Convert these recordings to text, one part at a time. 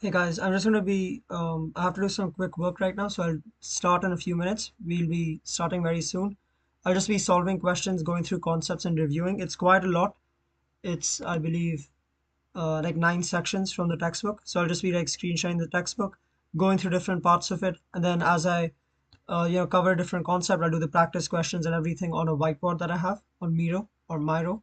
Hey guys, I'm just going to be, I have to do some quick work right now, so I'll start in a few minutes. We'll be starting very soon. I'll just be solving questions, going through concepts and reviewing. It's quite a lot. It's, I believe, like 9 sections from the textbook. So I'll just be like screenshotting the textbook, going through different parts of it. And then as I, cover a different concept, I'll do the practice questions and everything on a whiteboard that I have on Miro.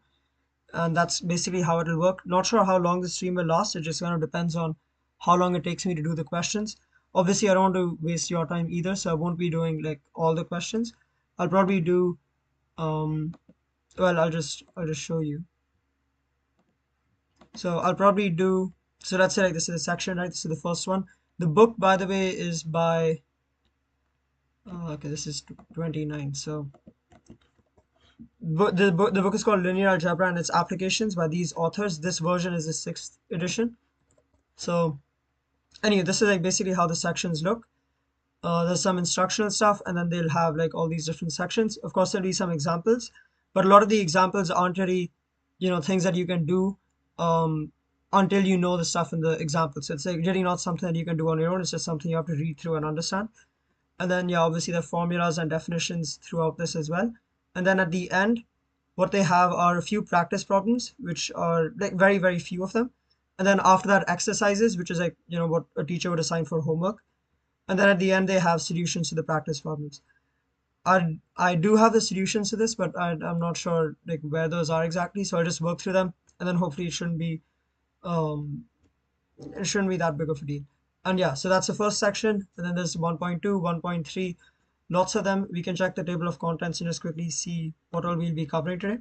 And that's basically how it'll work. Not sure how long the stream will last. It just kind of depends on how long it takes me to do the questions. Obviously, I don't want to waste your time either, so I won't be doing like all the questions. I'll probably do um well, I'll just show you. So I'll probably do so let's say like this is the section, right? This is the first one. The book, by the way, is by okay, this is 29. So the book is called Linear Algebra and its Applications by these authors. This version is the sixth edition. So anyway, this is like basically how the sections look. There's some instructional stuff, and then they'll have like all these different sections. Of course, there'll be some examples, but a lot of the examples aren't really, things that you can do until you know the stuff in the example. So it's like really not something that you can do on your own. It's just something you have to read through and understand. And then yeah, obviously the formulas and definitions throughout this as well. And then at the end, what they have are a few practice problems, which are like very, very few of them. And then after that, exercises, which is like, what a teacher would assign for homework. And then at the end, they have solutions to the practice problems. I do have the solutions to this, but I'm not sure like where those are exactly. So I'll just work through them, and then hopefully um it shouldn't be that big of a deal. And yeah, so that's the first section. And then there's 1.2, 1.3, lots of them. We can check the table of contents and just quickly see what all we'll be covering today.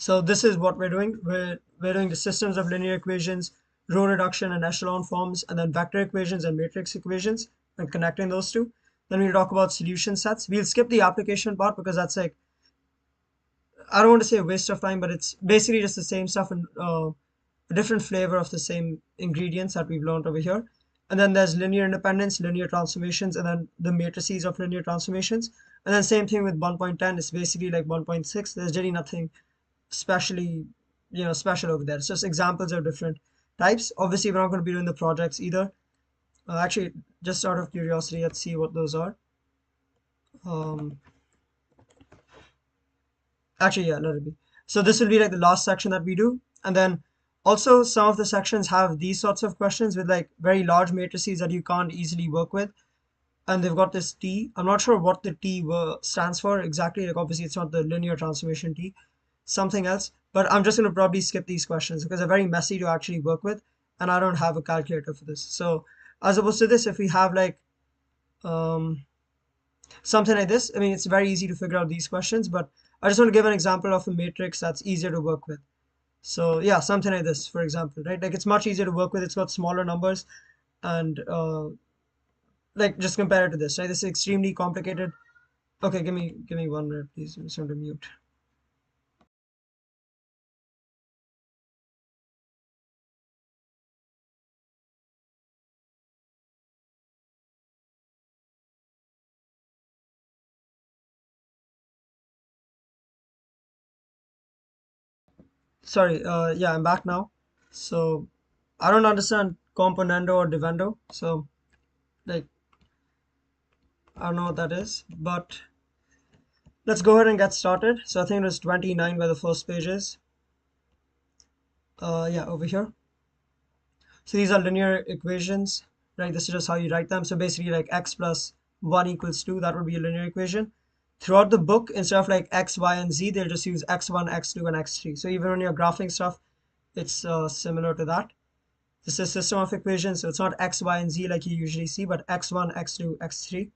So this is what we're doing. We're doing the systems of linear equations, row reduction and echelon forms, and then vector equations and matrix equations, and connecting those two. Then we'll talk about solution sets. We'll skip the application part because that's like, I don't want to say a waste of time, but it's basically just the same stuff and a different flavor of the same ingredients that we've learned over here. And then there's linear independence, linear transformations, and then the matrices of linear transformations. And then same thing with 1.10. It's basically like 1.6. There's really nothing specially, special over there. It's just examples of different types. Obviously, we're not going to be doing the projects either. Actually, just out of curiosity, let's see what those are. Um, Actually, yeah, let it be. So this will be like the last section that we do. And then also some of the sections have these sorts of questions with like very large matrices that you can't easily work with. And they've got this T. I'm not sure what the T stands for exactly. Like obviously it's not the linear transformation T, something else. But I'm just going to probably skip these questions because they're very messy to actually work with. And I don't have a calculator for this. So as opposed to this, if we have like um, something like this, I mean, it's very easy to figure out these questions, but I just want to give an example of a matrix that's easier to work with. So yeah, something like this, for example, right? Like it's much easier to work with. It's got smaller numbers and like just compare it to this, right? This is extremely complicated. Okay, give me 1 minute, please. I'm just going to mute. Sorry, yeah, I'm back now. So I don't understand componendo or dividendo. So like I don't know what that is, but let's go ahead and get started. So I think it was 29 where the first page is. Yeah, over here. So these are linear equations, right? This is just how you write them. So basically like x plus 1 equals 2, that would be a linear equation. Throughout the book, instead of like x, y, and z, they'll just use x1, x2, and x3. So even when you're graphing stuff, it's similar to that. This is a system of equations, so it's not x, y, and z like you usually see, but x1, x2, x3.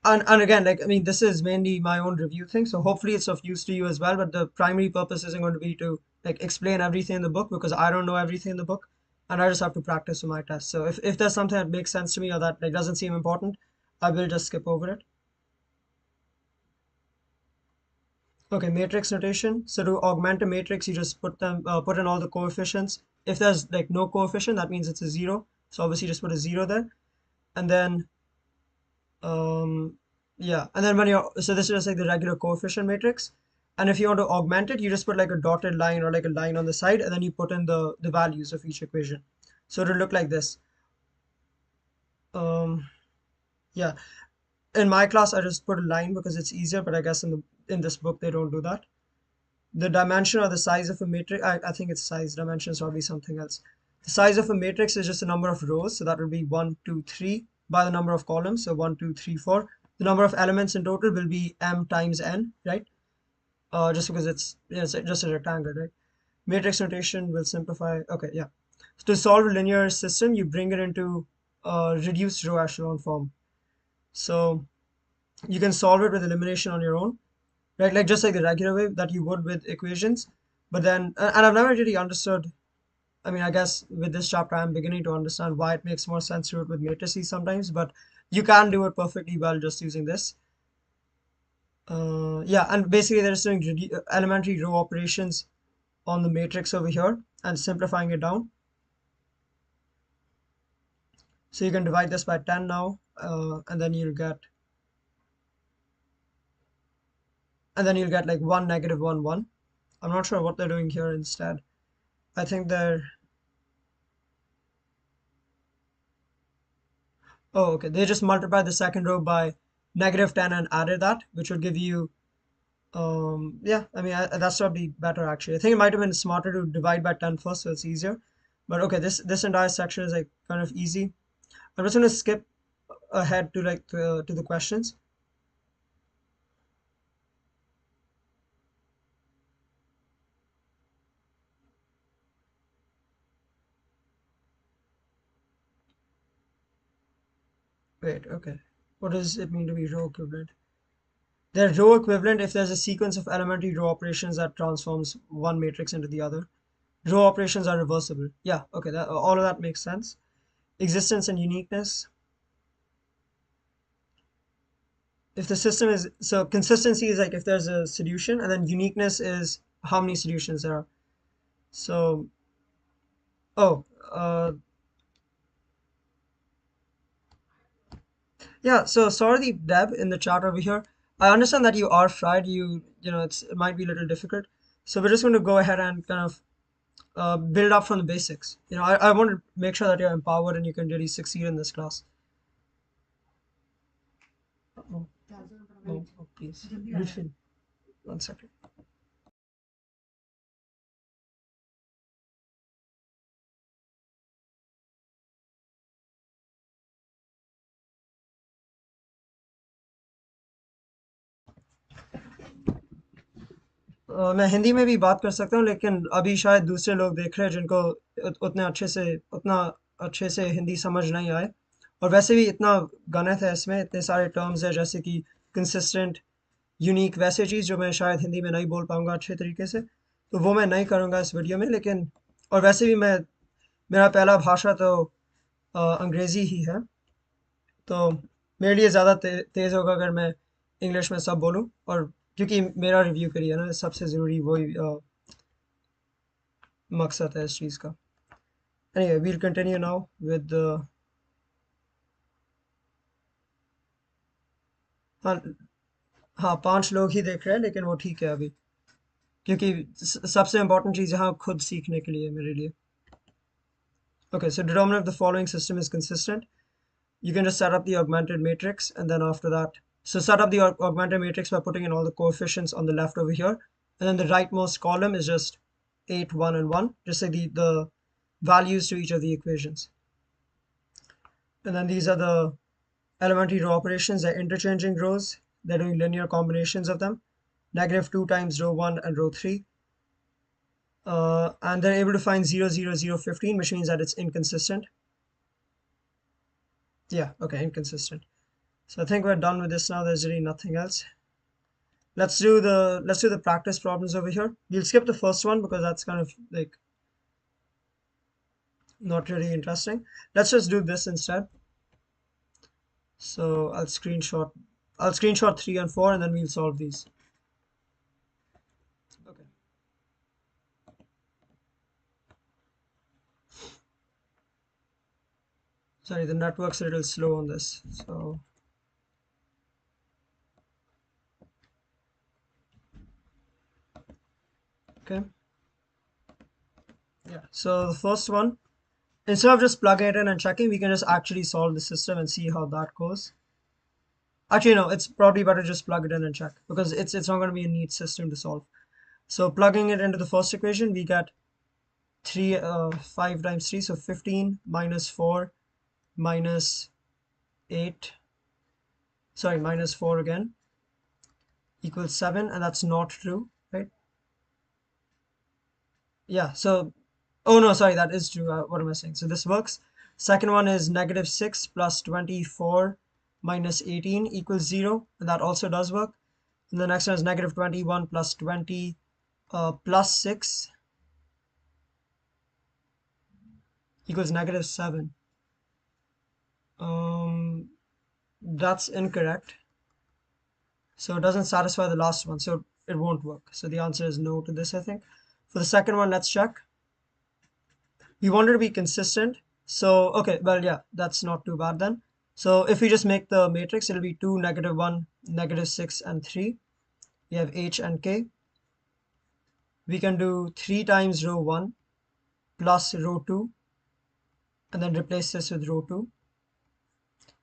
And again, like I mean, this is mainly my own review thing, so hopefully it's of use to you as well. But the primary purpose isn't going to be to like explain everything in the book because I don't know everything in the book, and I just have to practice for my test. So if there's something that makes sense to me or that like doesn't seem important, I will just skip over it. Okay, matrix notation. So to augment a matrix, you just put in all the coefficients. If there's like no coefficient, that means it's a zero. So obviously just put a zero there, and then um yeah, and then when you're so this is just like the regular coefficient matrix. And if you want to augment it, you just put like a dotted line or like a line on the side, and then you put in the values of each equation. So it'll look like this. Yeah, in my class I just put a line because it's easier, but I guess in this book they don't do that. The dimension or the size of a matrix, I think it's size, dimension is probably something else. The size of a matrix is just the number of rows, so that will be 1, 2, 3 by the number of columns, so 1, 2, 3, 4. The number of elements in total will be m times n, right? Just because it's just a rectangle, right? Matrix notation will simplify. Okay, yeah. So to solve a linear system, you bring it into reduced row echelon form. So you can solve it with elimination on your own, right? Like just like the regular way that you would with equations. But then, and I've never really understood. I mean, I guess with this chapter, I'm beginning to understand why it makes more sense to do it with matrices sometimes. But you can do it perfectly well just using this. Yeah, and basically they're just doing elementary row operations on the matrix over here and simplifying it down. So you can divide this by 10 now, and then you'll get like 1, negative 1, 1. I'm not sure what they're doing here instead. I think they're, oh, okay. They just multiplied the second row by negative 10 and added that, which would give you, yeah, I mean, that's probably better actually. I think it might have been smarter to divide by 10 first, so it's easier. But okay, this entire section is like kind of easy. I'm just going to skip ahead to like to the questions. Wait, okay. What does it mean to be row equivalent? They're row equivalent if there's a sequence of elementary row operations that transforms one matrix into the other. Row operations are reversible. Yeah, okay, all of that makes sense. Existence and uniqueness. If the system is, so consistency is like if there's a solution, and then uniqueness is how many solutions there are. So, oh, yeah, so sorry, Deb, in the chat over here. I understand that you are fried. It might be a little difficult. So we're just going to go ahead and kind of build up from the basics. I want to make sure that you're empowered and you can really succeed in this class. Oh, oh, please. Lütfen. 1 second. मैं हिंदी में भी बात कर सकता हूँ, लेकिन अभी शायद दूसरे लोग देख रहे हैं जिनको उतना अच्छे से हिंदी समझ नहीं आए। और वैसे भी इतना गणित है इसमें, इतने सारे टर्म्स है जैसे कि कंसिस्टेंट, यूनिक, वैसे चीज़ जो मैं शायद हिंदी में नहीं बोल पाऊंगा अच्छे तरीके से, तो वो मैं नहीं करूँगा इस वीडियो में। लेकिन और वैसे भी मेरा पहला भाषा तो अंग्रेज़ी ही है, तो मेरे लिए ज़्यादा तेज़ होगा अगर मैं इंग्लिश में सब बोलूँ। और क्योंकि मेरा रिव्यू करिए ना, सबसे ज़रूरी वही मकसद है इस चीज़ का। Anyway, we'll continue now with हाँ, हाँ, 5 लोग ही देख रहे हैं, लेकिन वो ठीक है अभी, क्योंकि सबसे इम्पोर्टेंट चीज़ यहाँ खुद सीखने के लिए मेरे लिए। Okay, so determinant of the following system is consistent. You can just set up the augmented matrix, and then after that, so set up the augmented matrix by putting in all the coefficients on the left over here, and then the rightmost column is just 8, 1, and 1, just like the values to each of the equations. And then these are the elementary row operations. They're interchanging rows. They're doing linear combinations of them. Negative 2 times row 1 and row 3. And they're able to find 0, 0, 0, 15, which means that it's inconsistent. Yeah, okay, inconsistent. So I think we're done with this now. There's really nothing else. Let's do the practice problems over here. We'll skip the first one because that's kind of like not really interesting. Let's just do this instead. So I'll screenshot 3 and 4, and then we'll solve these. Okay. Sorry, the network's a little slow on this. So Okay. Yeah. So the first one, instead of just plugging it in and checking, we can just actually solve the system and see how that goes. Actually, no, it's probably better just plug it in and check because it's not going to be a neat system to solve. So plugging it into the first equation, we get 5 times 3, so 15 minus 4 minus 8, sorry, minus 4 again, equals 7, and that's not true, right? Yeah, so, oh no, sorry, that is true. What am I saying? So this works. Second one is negative 6 plus 24 minus 18 equals 0, and that also does work. And the next one is negative 21 plus 20 plus 6 equals negative 7. Um, that's incorrect. So it doesn't satisfy the last one, so it won't work. So the answer is no to this, I think. For the second one, let's check. We wanted to be consistent. So, okay, well, yeah, that's not too bad then. So if we just make the matrix, it'll be 2, negative 1, negative 6, and 3. We have h and k. We can do 3 times row 1 plus row 2, and then replace this with row 2.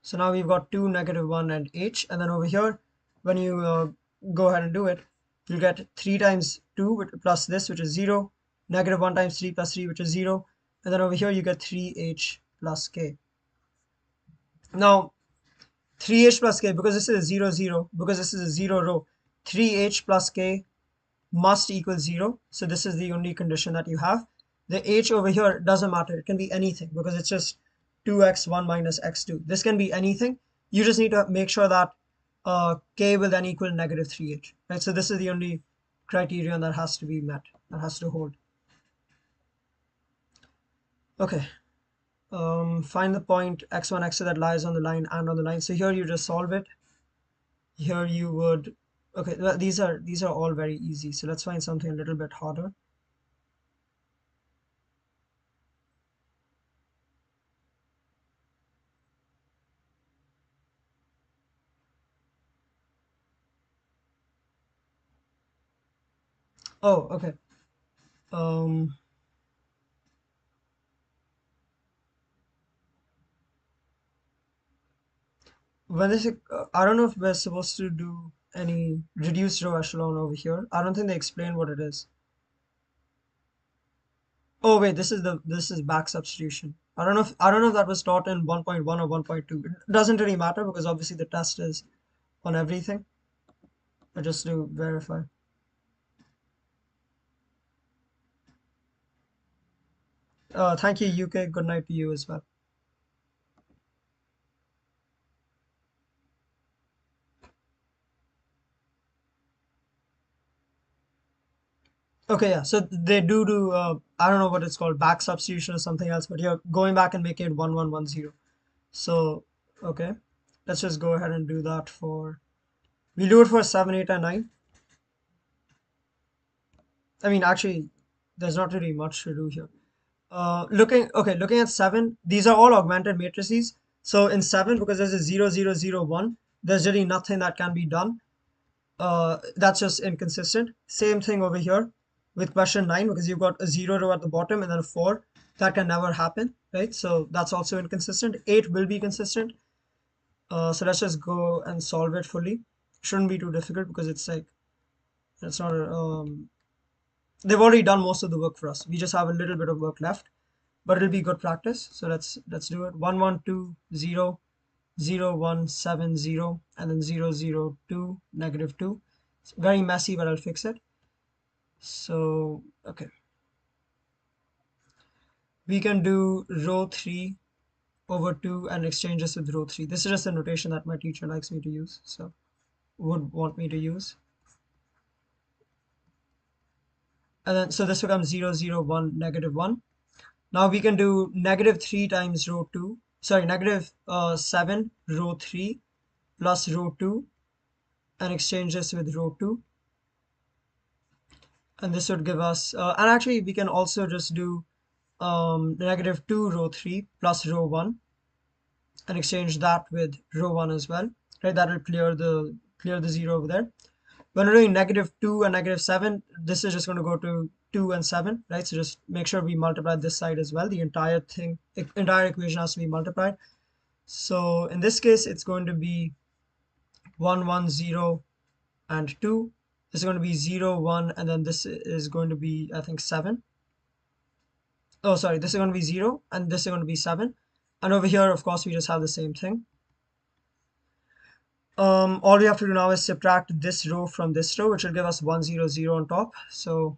So now we've got 2, negative 1, and h. And then over here, when you go ahead and do it, you'll get 3 times 2 plus this, which is 0, negative 1 times 3 plus 3, which is 0. And then over here, you get 3h plus k. Now, 3h plus k, because this is a 0, 0, because this is a 0 row, 3h plus k must equal 0. So this is the only condition that you have. The h over here doesn't matter. It can be anything because it's just 2x1 minus x2. This can be anything. You just need to make sure that k will then equal negative 3h. Right? So this is the only criterion that has to be met, that has to hold. Okay. Find the point x1, x2 that lies on the line and on the line. So here you just solve it. Here you would, okay, well, these are all very easy. So let's find something a little bit harder. Oh, okay. Um, when they say, I don't know if we're supposed to do any reduced row echelon over here. I don't think they explain what it is. Oh wait, this is back substitution. I don't know if that was taught in 1.1 or 1.2. It doesn't really matter because obviously the test is on everything. But just to verify. Thank you, UK. Good night to you as well. Okay, yeah. So they do I don't know what it's called, back substitution or something else, but you're going back and making it 1110. So okay, let's just go ahead and do that for. We'll do it for 7, 8, and 9. I mean, actually, there's not really much to do here. Looking at 7, these are all augmented matrices. So in 7, because there's a 0, 0, 0, 1, there's really nothing that can be done. That's just inconsistent. Same thing over here with question 9, because you've got a 0 row at the bottom and then a 4. That can never happen, right? So that's also inconsistent. 8 will be consistent. So let's just go and solve it fully. Shouldn't be too difficult because it's like, it's not a, they've already done most of the work for us. We just have a little bit of work left, but it'll be good practice. So let's do it. 1, 1, 2, 0, 0, 1, 7, 0, and then 0, 0, 2, negative 2. It's very messy, but I'll fix it. So, okay. We can do row 3 over 2 and exchange this with row 3. This is just a notation that my teacher likes me to use, so would want me to use. And then, so this becomes 0, 0, 1, negative 1. Now we can do negative 3 times row 2, sorry, negative 7 row 3 plus row 2 and exchange this with row 2. And this would give us, and actually we can also just do negative 2 row 3 plus row 1 and exchange that with row 1 as well, right? That will clear the 0 over there. When we're doing -2 and -7, this is just going to go to 2 and 7, right? So just make sure we multiply this side as well. The entire thing, entire equation has to be multiplied. So in this case, it's going to be 1, 1, 0, and 2. This is going to be 0, 1, and then this is going to be, I think, 7. Oh, sorry, this is going to be 0, and this is going to be 7. And over here, of course, we just have the same thing. All we have to do now is subtract this row from this row, which will give us 1, 0, 0 on top. So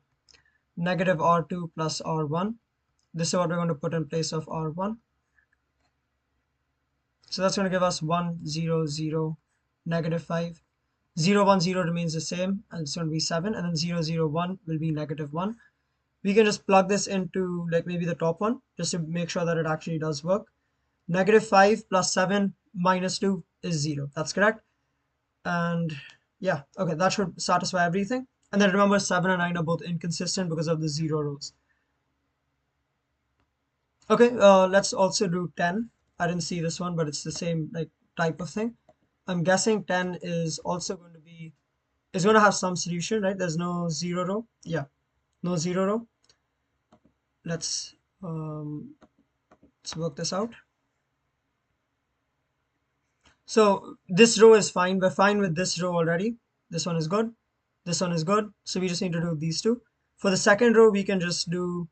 negative R2 plus R1. This is what we're going to put in place of R1. So that's going to give us 1, 0, 0, -5. 0, 1, 0 remains the same, and it's going to be 7. And then 0, 0, 1 will be -1. We can just plug this into like maybe the top one, just to make sure that it actually does work. -5 plus 7 minus 2 is 0. That's correct. And yeah, okay, that should satisfy everything. And then remember, 7 and 9 are both inconsistent because of the 0 rows. Okay, let's also do 10. I didn't see this one, but it's the same like type of thing. I'm guessing 10 is also going to be, is going to have some solution, right? There's no 0 row. Yeah, no 0 row. Let's work this out. So this row is fine. We're fine with this row already. This one is good. This one is good. So we just need to do these two. For the second row, we can just do,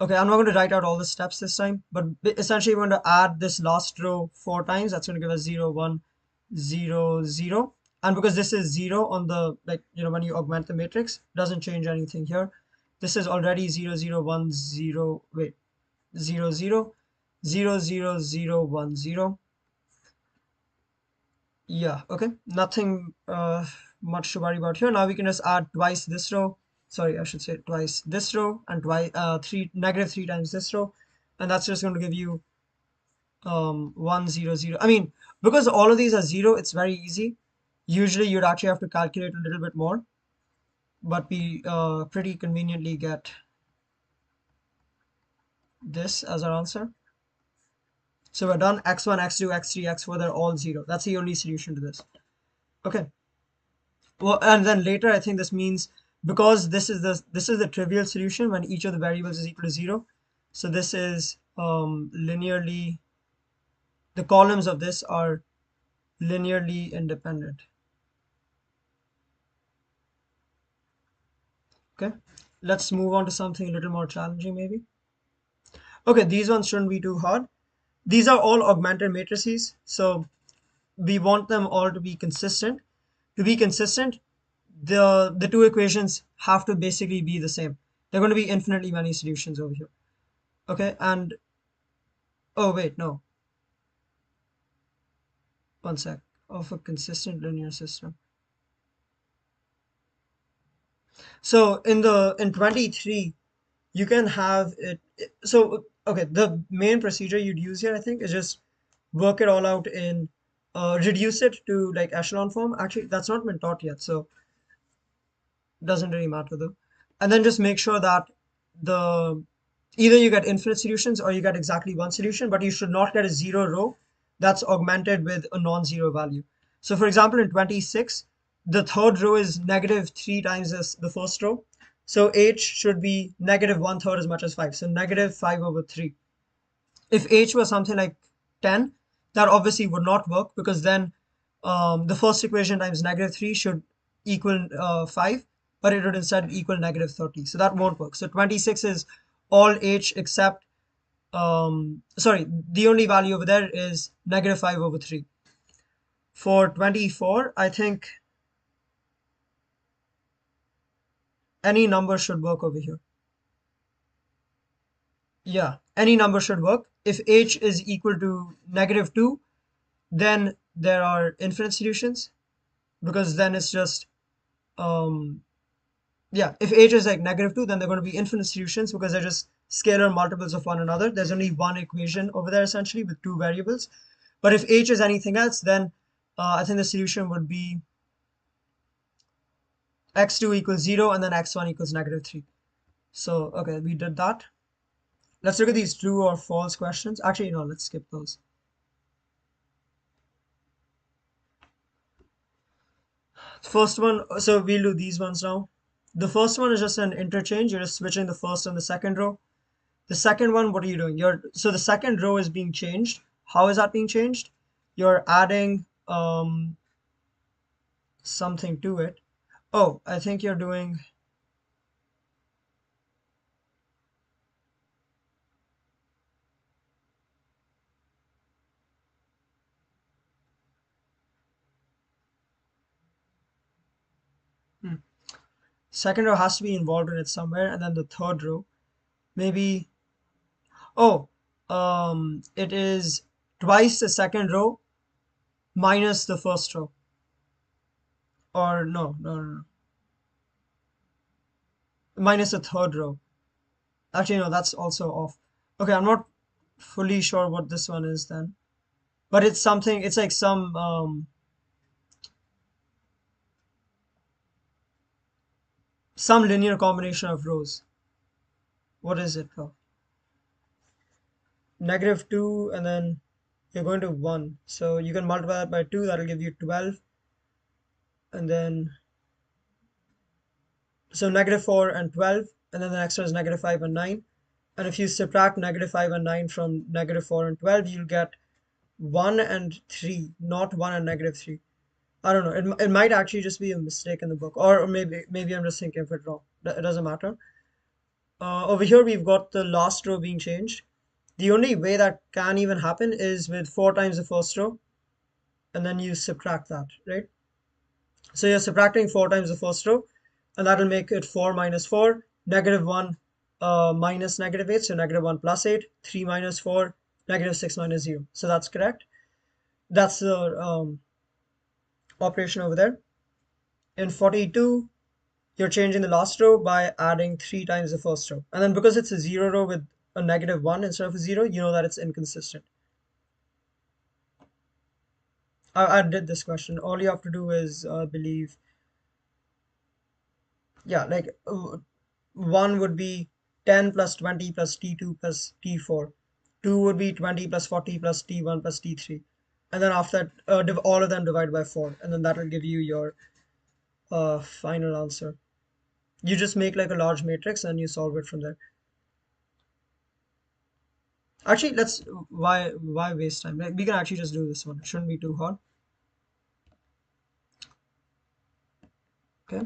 okay, I'm not going to write out all the steps this time, but essentially we're going to add this last row 4 times. That's going to give us 0, 1, 0, 0. And because this is 0 on the, like, when you augment the matrix, doesn't change anything here. This is already 0, 0, 1, 0, wait, 0, 0, 0, 0, 0, 1, 0. Yeah, okay, nothing much to worry about here. Now we can just add twice this row. Sorry, I should say twice this row, and twice -3 times this row, and that's just going to give you 1, 0, 0. I mean, because all of these are 0, it's very easy. Usually you'd actually have to calculate a little bit more, but we pretty conveniently get this as our answer. So we're done. X1, X2, X3, X4, they're all 0. That's the only solution to this. Okay. Well, and then later I think this means, because this is the trivial solution when each of the variables is equal to 0. So this is linearly, the columns of this are linearly independent. Okay, let's move on to something a little more challenging maybe. Okay, these ones shouldn't be too hard. These are all augmented matrices, so we want them all to be consistent. To be consistent, the two equations have to basically be the same. They're going to be infinitely many solutions over here. Okay, and oh wait, no. One sec. Of a consistent linear system. So in 23, you can have it. So okay, the main procedure you'd use here, I think, is just work it all out in reduce it to like echelon form. Actually, that's not been taught yet, so doesn't really matter though. And then just make sure that the either you get infinite solutions or you get exactly one solution, but you should not get a 0 row that's augmented with a non-zero value. So for example, in 26, the third row is -3 times the first row. So h should be -1/3 as much as 5. So -5/3. If h was something like 10, that obviously would not work, because then the first equation times -3 should equal 5, but it would instead equal -30. So that won't work. So 26 is all h except, sorry, the only value over there is -5/3. For 24, I think any number should work over here. Yeah, any number should work. If h is equal to -2, then there are infinite solutions, because then it's just, yeah, if h is like -2, then they're going to be infinite solutions because they're just scalar multiples of one another. There's only one equation over there essentially with two variables. But if h is anything else, then I think the solution would be x2 equals 0 and then x1 equals -3. So, okay, we did that. Let's look at these true or false questions. Actually, no, let's skip those. First one, so we'll do these ones now. The first one is just an interchange. You're just switching the first and the second row. The second one, what are you doing? So the second row is being changed. How is that being changed? You're adding something to it. Oh, I think you're doing hmm. Second row has to be involved in it somewhere, and then the third row, maybe. Oh, it is twice the second row minus the first row. Or no. Minus the third row. Actually, no, that's also off. Okay, I'm not fully sure what this one is then. But it's something, it's like some linear combination of rows. What is it called? Negative 2, and then you're going to 1. So you can multiply that by 2, that'll give you 12. And then, so negative 4 and 12. And then the next one is negative 5 and 9. And if you subtract negative 5 and 9 from negative 4 and 12, you'll get 1 and 3, not 1 and negative 3. I don't know. It might actually just be a mistake in the book, or maybe I'm just thinking of it wrong. It doesn't matter. Over here we've got the last row being changed. The only way that can even happen is with 4 times the first row, and then you subtract that, right? So you're subtracting 4 times the first row, and that'll make it 4 minus 4, negative 1 minus negative 8, so negative 1 plus 8, 3 minus 4, negative 6 minus 0. So that's correct. That's the operation over there. In 42, you're changing the last row by adding 3 times the first row. And then because it's a 0 row with a negative 1 instead of a 0, you know that it's inconsistent. I did this question. All you have to do is believe, yeah, like 1 would be 10 plus 20 plus t2 plus t4. 2 would be 20 plus 40 plus t1 plus t3. And then after that, all of them divide by 4. And then that will give you your final answer. You just make like a large matrix and you solve it from there. Actually, why waste time? Like, we can actually just do this one. It shouldn't be too hard. Okay.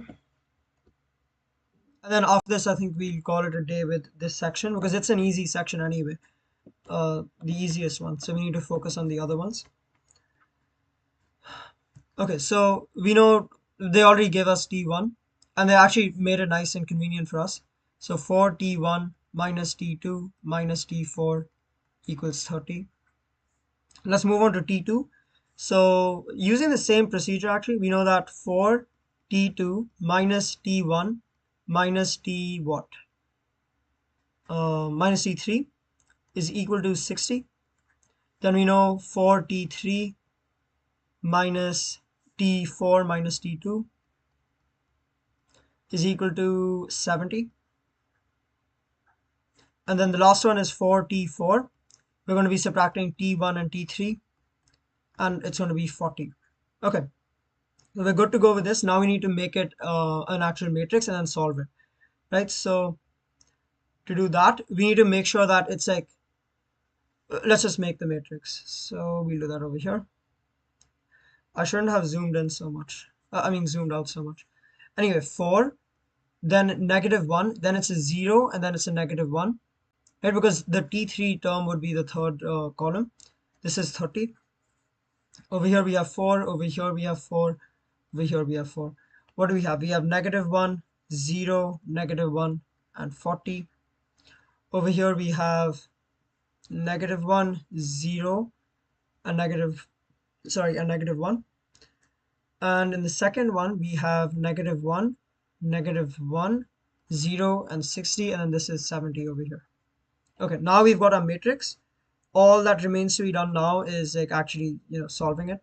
And then after this, I think we'll call it a day with this section because it's an easy section anyway. The easiest one. So we need to focus on the other ones. Okay, so we know they already gave us t1 and they actually made it nice and convenient for us. So 4t1 minus t2 minus t4 equals 30. Let's move on to t2. So using the same procedure, actually, we know that 4t2 minus t1 minus t what? Minus t3 is equal to 60. Then we know 4t3 minus t4 minus t2 is equal to 70. And then the last one is 4t4. We're going to be subtracting t1 and t3, and it's going to be 40. Okay, so we're good to go with this. Now we need to make it an actual matrix and then solve it, right? So to do that, we need to make sure that it's like, let's just make the matrix. So we'll do that over here. I shouldn't have zoomed in so much. I mean, zoomed out so much. Anyway, 4, then negative 1, then it's a 0, and then it's a negative 1, right? Because the t3 term would be the third column. This is 30. Over here we have 4, over here we have 4, over here we have 4. What do we have? We have negative 1, 0, negative 1, and 40. Over here we have negative 1, 0, and negative 1. And in the second one, we have negative 1, negative 1, 0, and 60, and then this is 70 over here. Okay, now we've got our matrix. All that remains to be done now is like actually, solving it.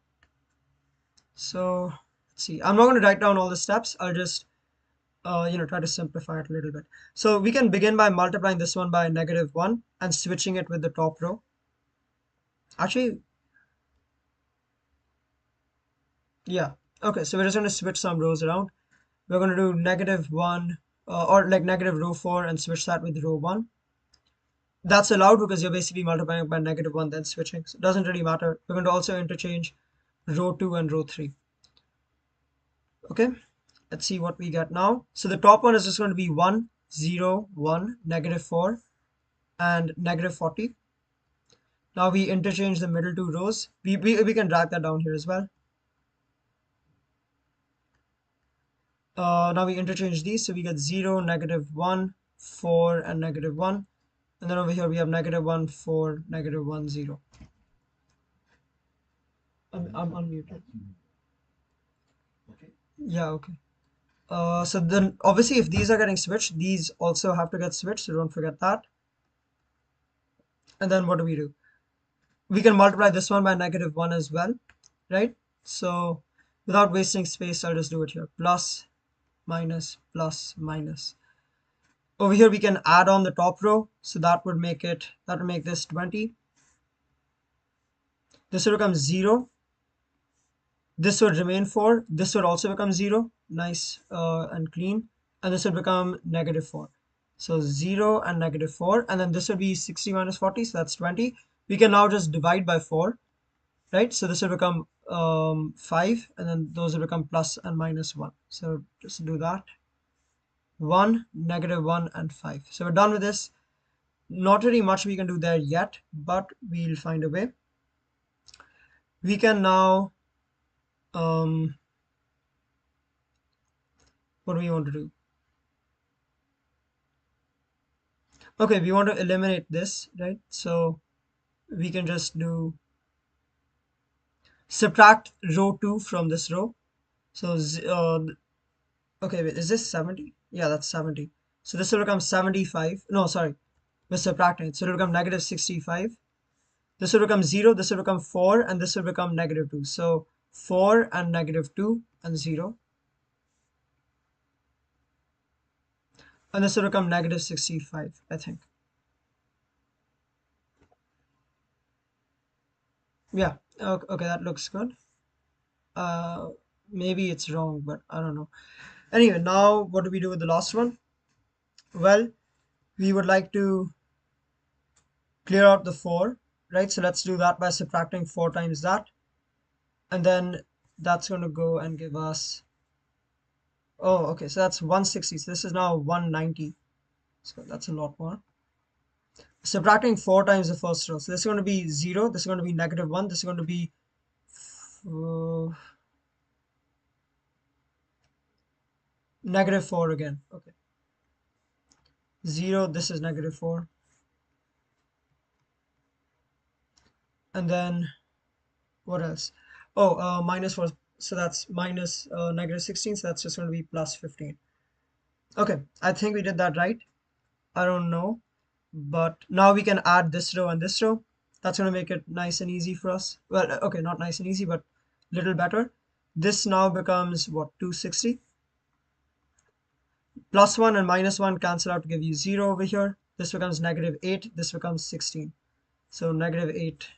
So let's see. I'm not going to write down all the steps. I'll just, try to simplify it a little bit. So we can begin by multiplying this one by negative 1 and switching it with the top row. Actually, yeah. Okay, so we're just going to switch some rows around. We're going to do -1 or like negative row 4 and switch that with row 1. That's allowed because you're basically multiplying by -1 then switching. So it doesn't really matter. We're going to also interchange row 2 and row 3. Okay, let's see what we get now. So the top one is just going to be 1, 0, 1, -4, and -40. Now we interchange the middle two rows. We can drag that down here as well. Now we interchange these, so we get 0, -1, 4, and -1. And then over here we have -1, 4, -1, 0. I'm unmuted. Yeah, okay. So then obviously if these are getting switched, these also have to get switched, so don't forget that. And then what do? We can multiply this one by -1 as well, right? So without wasting space, I'll just do it here. Plus, minus, plus, minus. Over here we can add on the top row, so that would make this 20. This would become 0. This would remain 4. This would also become 0. Nice and clean. And this would become -4. So 0 and -4. And then this would be 60 minus 40. So that's 20. We can now just divide by 4. Right? So this will become 5. And then those will become plus and minus 1. So just do that. 1, -1, and 5. So we're done with this. Not really much we can do there yet, but we'll find a way. We can now what do we want to do? Okay, we want to eliminate this, right? So we can just do subtract row 2 from this row. So okay, wait, is this 70? Yeah, that's 70. So this will become 75. No, sorry, we're subtracting it. So it will become -65. This will become 0, this will become 4, and this will become -2. So 4 and -2 and 0. And this will become -65, I think. Yeah, okay, that looks good. Uh, Maybe it's wrong, but I don't know. Anyway, now what do we do with the last one? Well, we would like to clear out the 4, right? So let's do that by subtracting 4 times that. And then that's going to go and give us, oh, okay, so that's 160. So this is now 190. So that's a lot more. Subtracting 4 times the first row. So this is going to be 0, this is going to be -1, this is going to be -4 again. Okay. 0, this is -4. And then what else? Oh, -4. So that's minus -16. So that's just going to be plus 15. Okay, I think we did that right. I don't know. But now we can add this row and this row. That's going to make it nice and easy for us. Well, okay, not nice and easy, but little better. This now becomes what, 260? Plus 1 and -1 cancel out to give you 0 over here. This becomes -8. This becomes 16. So -8.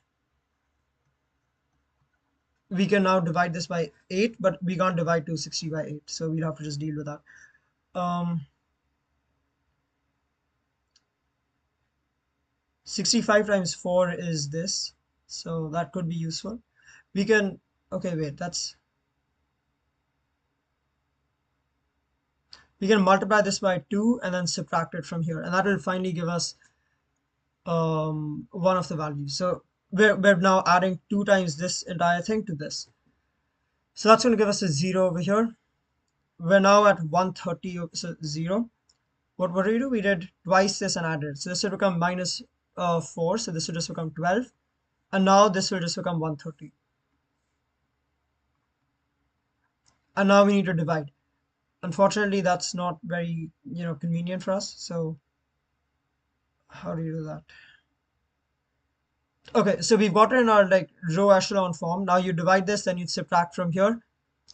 We can now divide this by 8, but we can't divide 260 by 8. So we'll have to just deal with that. 65 times 4 is this. So that could be useful. We can, okay, wait, we can multiply this by 2 and then subtract it from here. And that will finally give us one of the values. So we're now adding 2 times this entire thing to this. So that's going to give us a 0 over here. We're now at 130, so 0. What did we do? We did twice this and added. So this will become -4. So this will just become 12. And now this will just become 130. And now we need to divide. Unfortunately, that's not very, convenient for us. So how do you do that? Okay, so we've got it in our like row echelon form. Now you divide this, then you subtract from here.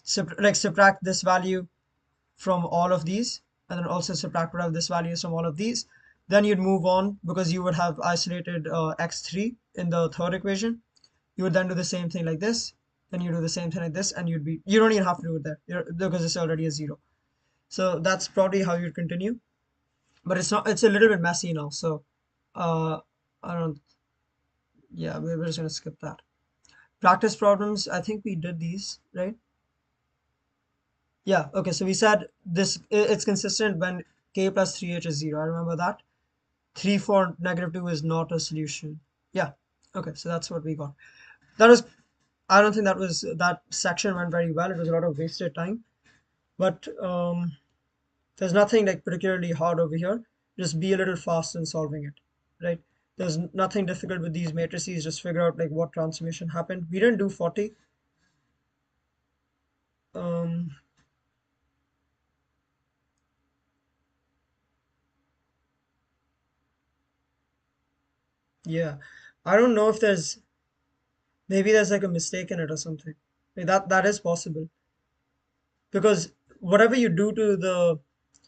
Subtract this value from all of these, and then also subtract whatever this value is from all of these. Then you'd move on because you would have isolated x3 in the third equation. You would then do the same thing like this. then you do the same thing like this, and you don't even have to do it there because it's already a 0. So that's probably how you'd continue. But it's a little bit messy now. So uh, I don't, yeah, we're just gonna skip that. Practice problems, I think we did these, right? Yeah, okay, so we said it's consistent when k plus 3h is 0. I remember that. 3 for negative 2 is not a solution. Yeah, okay, so that's what we got. That was, I don't think that section went very well. It was a lot of wasted time. But there's nothing like particularly hard over here. Just be a little fast in solving it, right? There's nothing difficult with these matrices. Just figure out like what transformation happened. We didn't do 40. Um, yeah, I don't know if maybe there's like a mistake in it or something. Like that is possible because whatever you do to the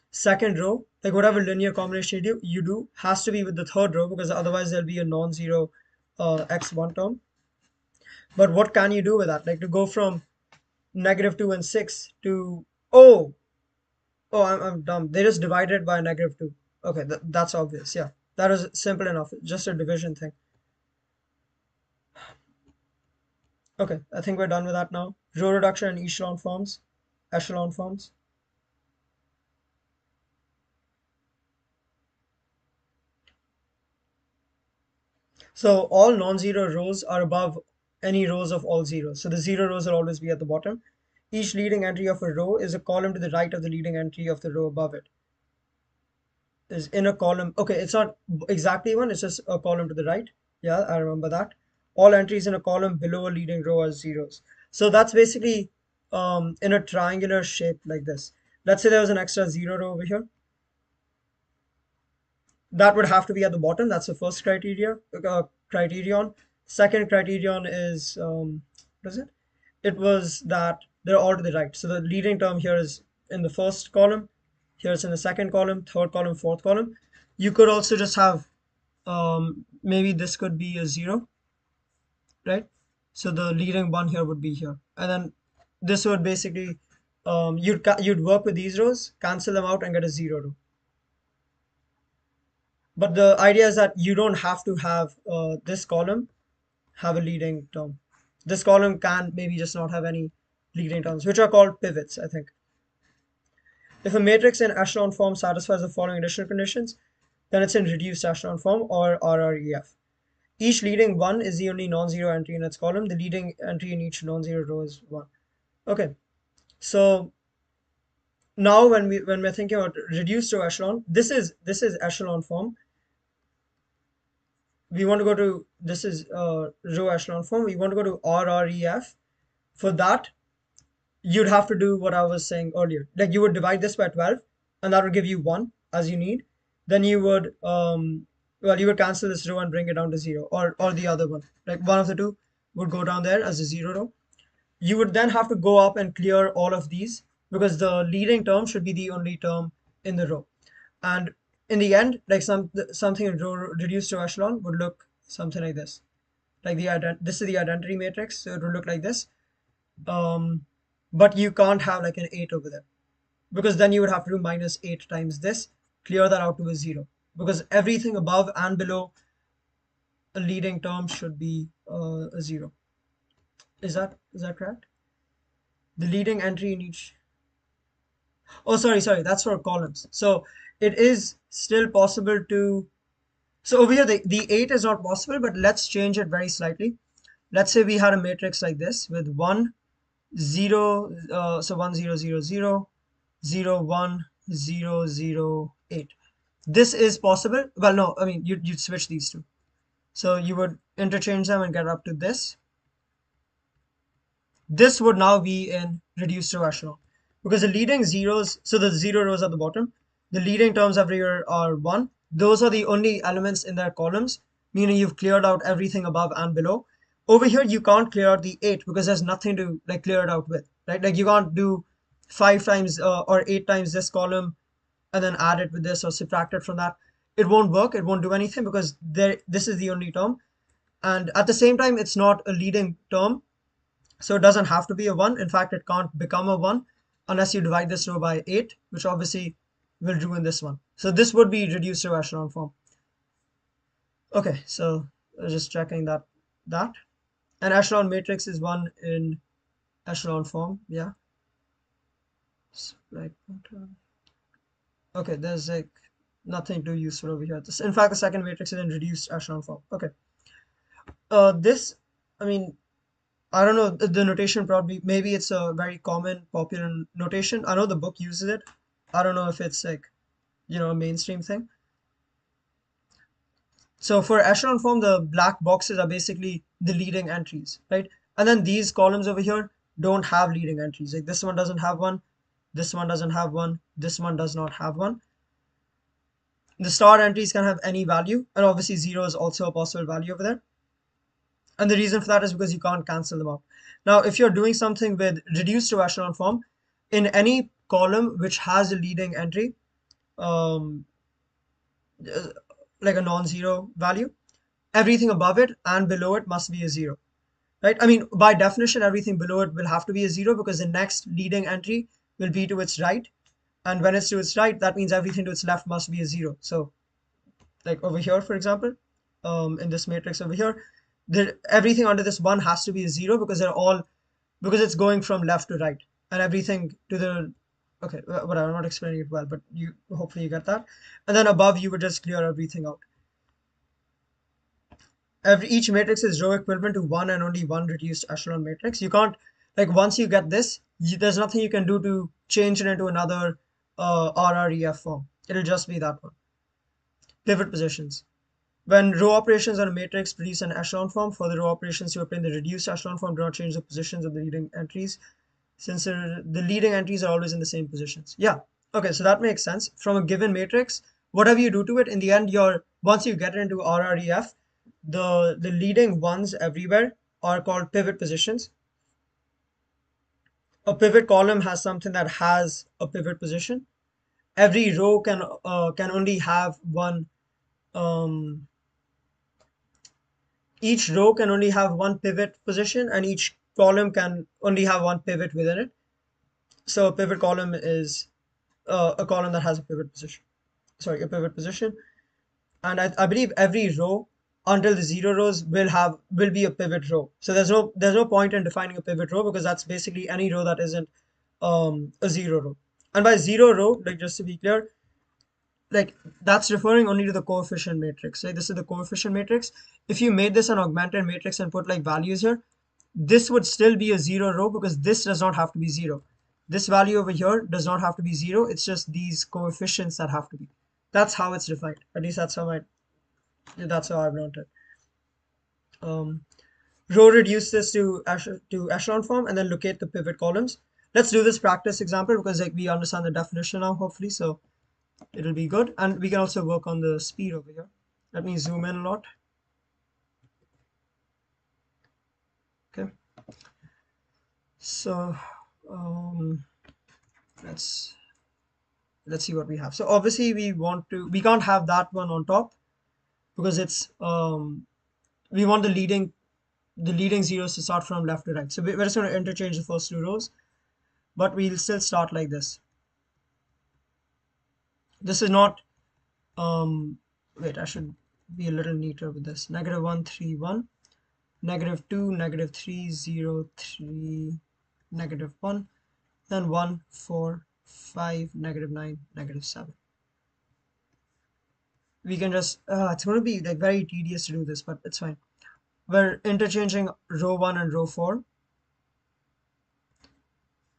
second row, like whatever linear combination you do has to be with the third row because otherwise there'll be a non-zero x1 term. But what can you do with that? Like to go from negative 2 and 6 to, oh, oh, I'm dumb. They just divided by negative 2. Okay, that's obvious. Yeah, that is simple enough. Just a division thing. Okay, I think we're done with that now. Row reduction and echelon forms. Echelon forms. So all non-zero rows are above any rows of all zeros. So the zero rows will always be at the bottom. Each leading entry of a row is a column to the right of the leading entry of the row above it. Is in a column. Okay, it's not exactly one, it's just a column to the right. Yeah, I remember that. All entries in a column below a leading row are zeros. So that's basically in a triangular shape like this. Let's say there was an extra 0 row over here. That would have to be at the bottom. That's the first criterion. Second criterion is what is it? It was that they're all to the right. So the leading term here is in the first column. Here it's in the second column, third column, fourth column. You could also just have maybe this could be a 0, right? So the leading one here would be here, and then this would basically you'd work with these rows, cancel them out, and get a 0 row. But the idea is that you don't have to have this column have a leading term. This column can maybe just not have any leading terms, which are called pivots, I think. If a matrix in echelon form satisfies the following additional conditions, then it's in reduced echelon form or RREF. Each leading one is the only non-zero entry in its column. The leading entry in each non-zero row is 1. Okay, so now when we're thinking about reduced to echelon, this is echelon form. We want to go to, this is row echelon form. We want to go to RREF. For that, you'd have to do what I was saying earlier. Like you would divide this by 12, and that would give you 1 as you need. Then you would well, you would cancel this row and bring it down to 0, or the other one. Like one of the two would go down there as a 0 row. You would then have to go up and clear all of these because the leading term should be the only term in the row. And in the end, like something in row reduced to echelon would look something like this. Like this is the identity matrix, so it would look like this. But you can't have like an 8 over there because then you would have to do minus 8 times this, clear that out to a 0 because everything above and below a leading term should be a 0. Is that correct? The leading entry in each. Oh, sorry, that's for columns. So it is still possible to. So over here, the 8 is not possible, but let's change it very slightly. Let's say we had a matrix like this with 1, 0, so 1, 0, 0, 0, 0, 1, 0, 0, 8. This is possible. Well, no, I mean, you'd switch these two. So you would interchange them and get up to this. This would now be in reduced to echelon because the leading zeros, so the 0 rows at the bottom, the leading terms everywhere are 1. Those are the only elements in their columns, meaning you've cleared out everything above and below. Over here, you can't clear out the 8 because there's nothing to like clear it out with, right? Like you can't do 5 times or 8 times this column and then add it with this or subtract it from that. It won't work. It won't do anything because this is the only term. And at the same time, it's not a leading term. So it doesn't have to be a 1. In fact, it can't become a 1 unless you divide this row by 8, which obviously will ruin this one. So this would be reduced to echelon form. Okay, so just checking that. An echelon matrix is one in echelon form. Yeah. Like, okay, there's like nothing too useful over here. In fact, the second matrix is in reduced echelon form. Okay. This, I mean, I don't know the notation, probably maybe it's a very common popular notation. I know the book uses it. I don't know if it's like, a mainstream thing. So for echelon form, the black boxes are basically the leading entries, right? And then these columns over here don't have leading entries. Like this one doesn't have one, this one doesn't have one, this one does not have one. The star entries can have any value, and obviously 0 is also a possible value over there. And the reason for that is because you can't cancel them out. Now, if you're doing something with reduced to echelon form, in any column which has a leading entry, um, like a non-zero value, everything above it and below it must be a 0, right? I mean, by definition, everything below it will have to be a 0 because the next leading entry will be to its right. And when it's to its right, that means everything to its left must be a 0. So like over here, for example, in this matrix over here, everything under this 1 has to be a 0 because because it's going from left to right, and everything to the, okay, whatever, I'm not explaining it well, but you hopefully you get that. And then above, you would just clear everything out. Each matrix is row equivalent to one and only one reduced echelon matrix. You can't, like, once you get this, there's nothing you can do to change it into another RREF form. It'll just be that one. Pivot positions. When row operations on a matrix produce an echelon form, for the row operations to obtain the reduced echelon form do not change the positions of the leading entries, since the leading entries are always in the same positions. Yeah, okay, so that makes sense. From a given matrix, whatever you do to it, in the end, once you get it into RREF, the leading ones everywhere are called pivot positions. A pivot column has something that has a pivot position. Every row can only have one. Um, each row can only have one pivot position, and each column can only have one pivot within it. So a pivot column is a column that has a pivot position. Sorry, a pivot position. And I believe every row until the 0 rows will be a pivot row. So there's no point in defining a pivot row because that's basically any row that isn't a 0 row. And by 0 row, like just to be clear, like that's referring only to the coefficient matrix, right? This is the coefficient matrix. If you made this an augmented matrix and put like values here, this would still be a 0 row because this does not have to be 0. This value over here does not have to be 0. It's just these coefficients that have to be. That's how it's defined. At least that's how I've learned it. Row reduce this to echelon form and then locate the pivot columns. Let's do this practice example because like we understand the definition now, hopefully, so it'll be good. And we can also work on the speed over here. Let me zoom in a lot. Okay. So let's see what we have. So obviously we can't have that one on top because it's we want the leading zeros to start from left to right. So we're just going to interchange the first two rows, but we'll still start like this. This is not, wait, I should be a little neater with this. -1, 3, 1, -2, -3, 0, 3, -1, then 1, 4, 5, -9, -7. We can just, it's going to be like very tedious to do this, but it's fine. We're interchanging row 1 and row 4.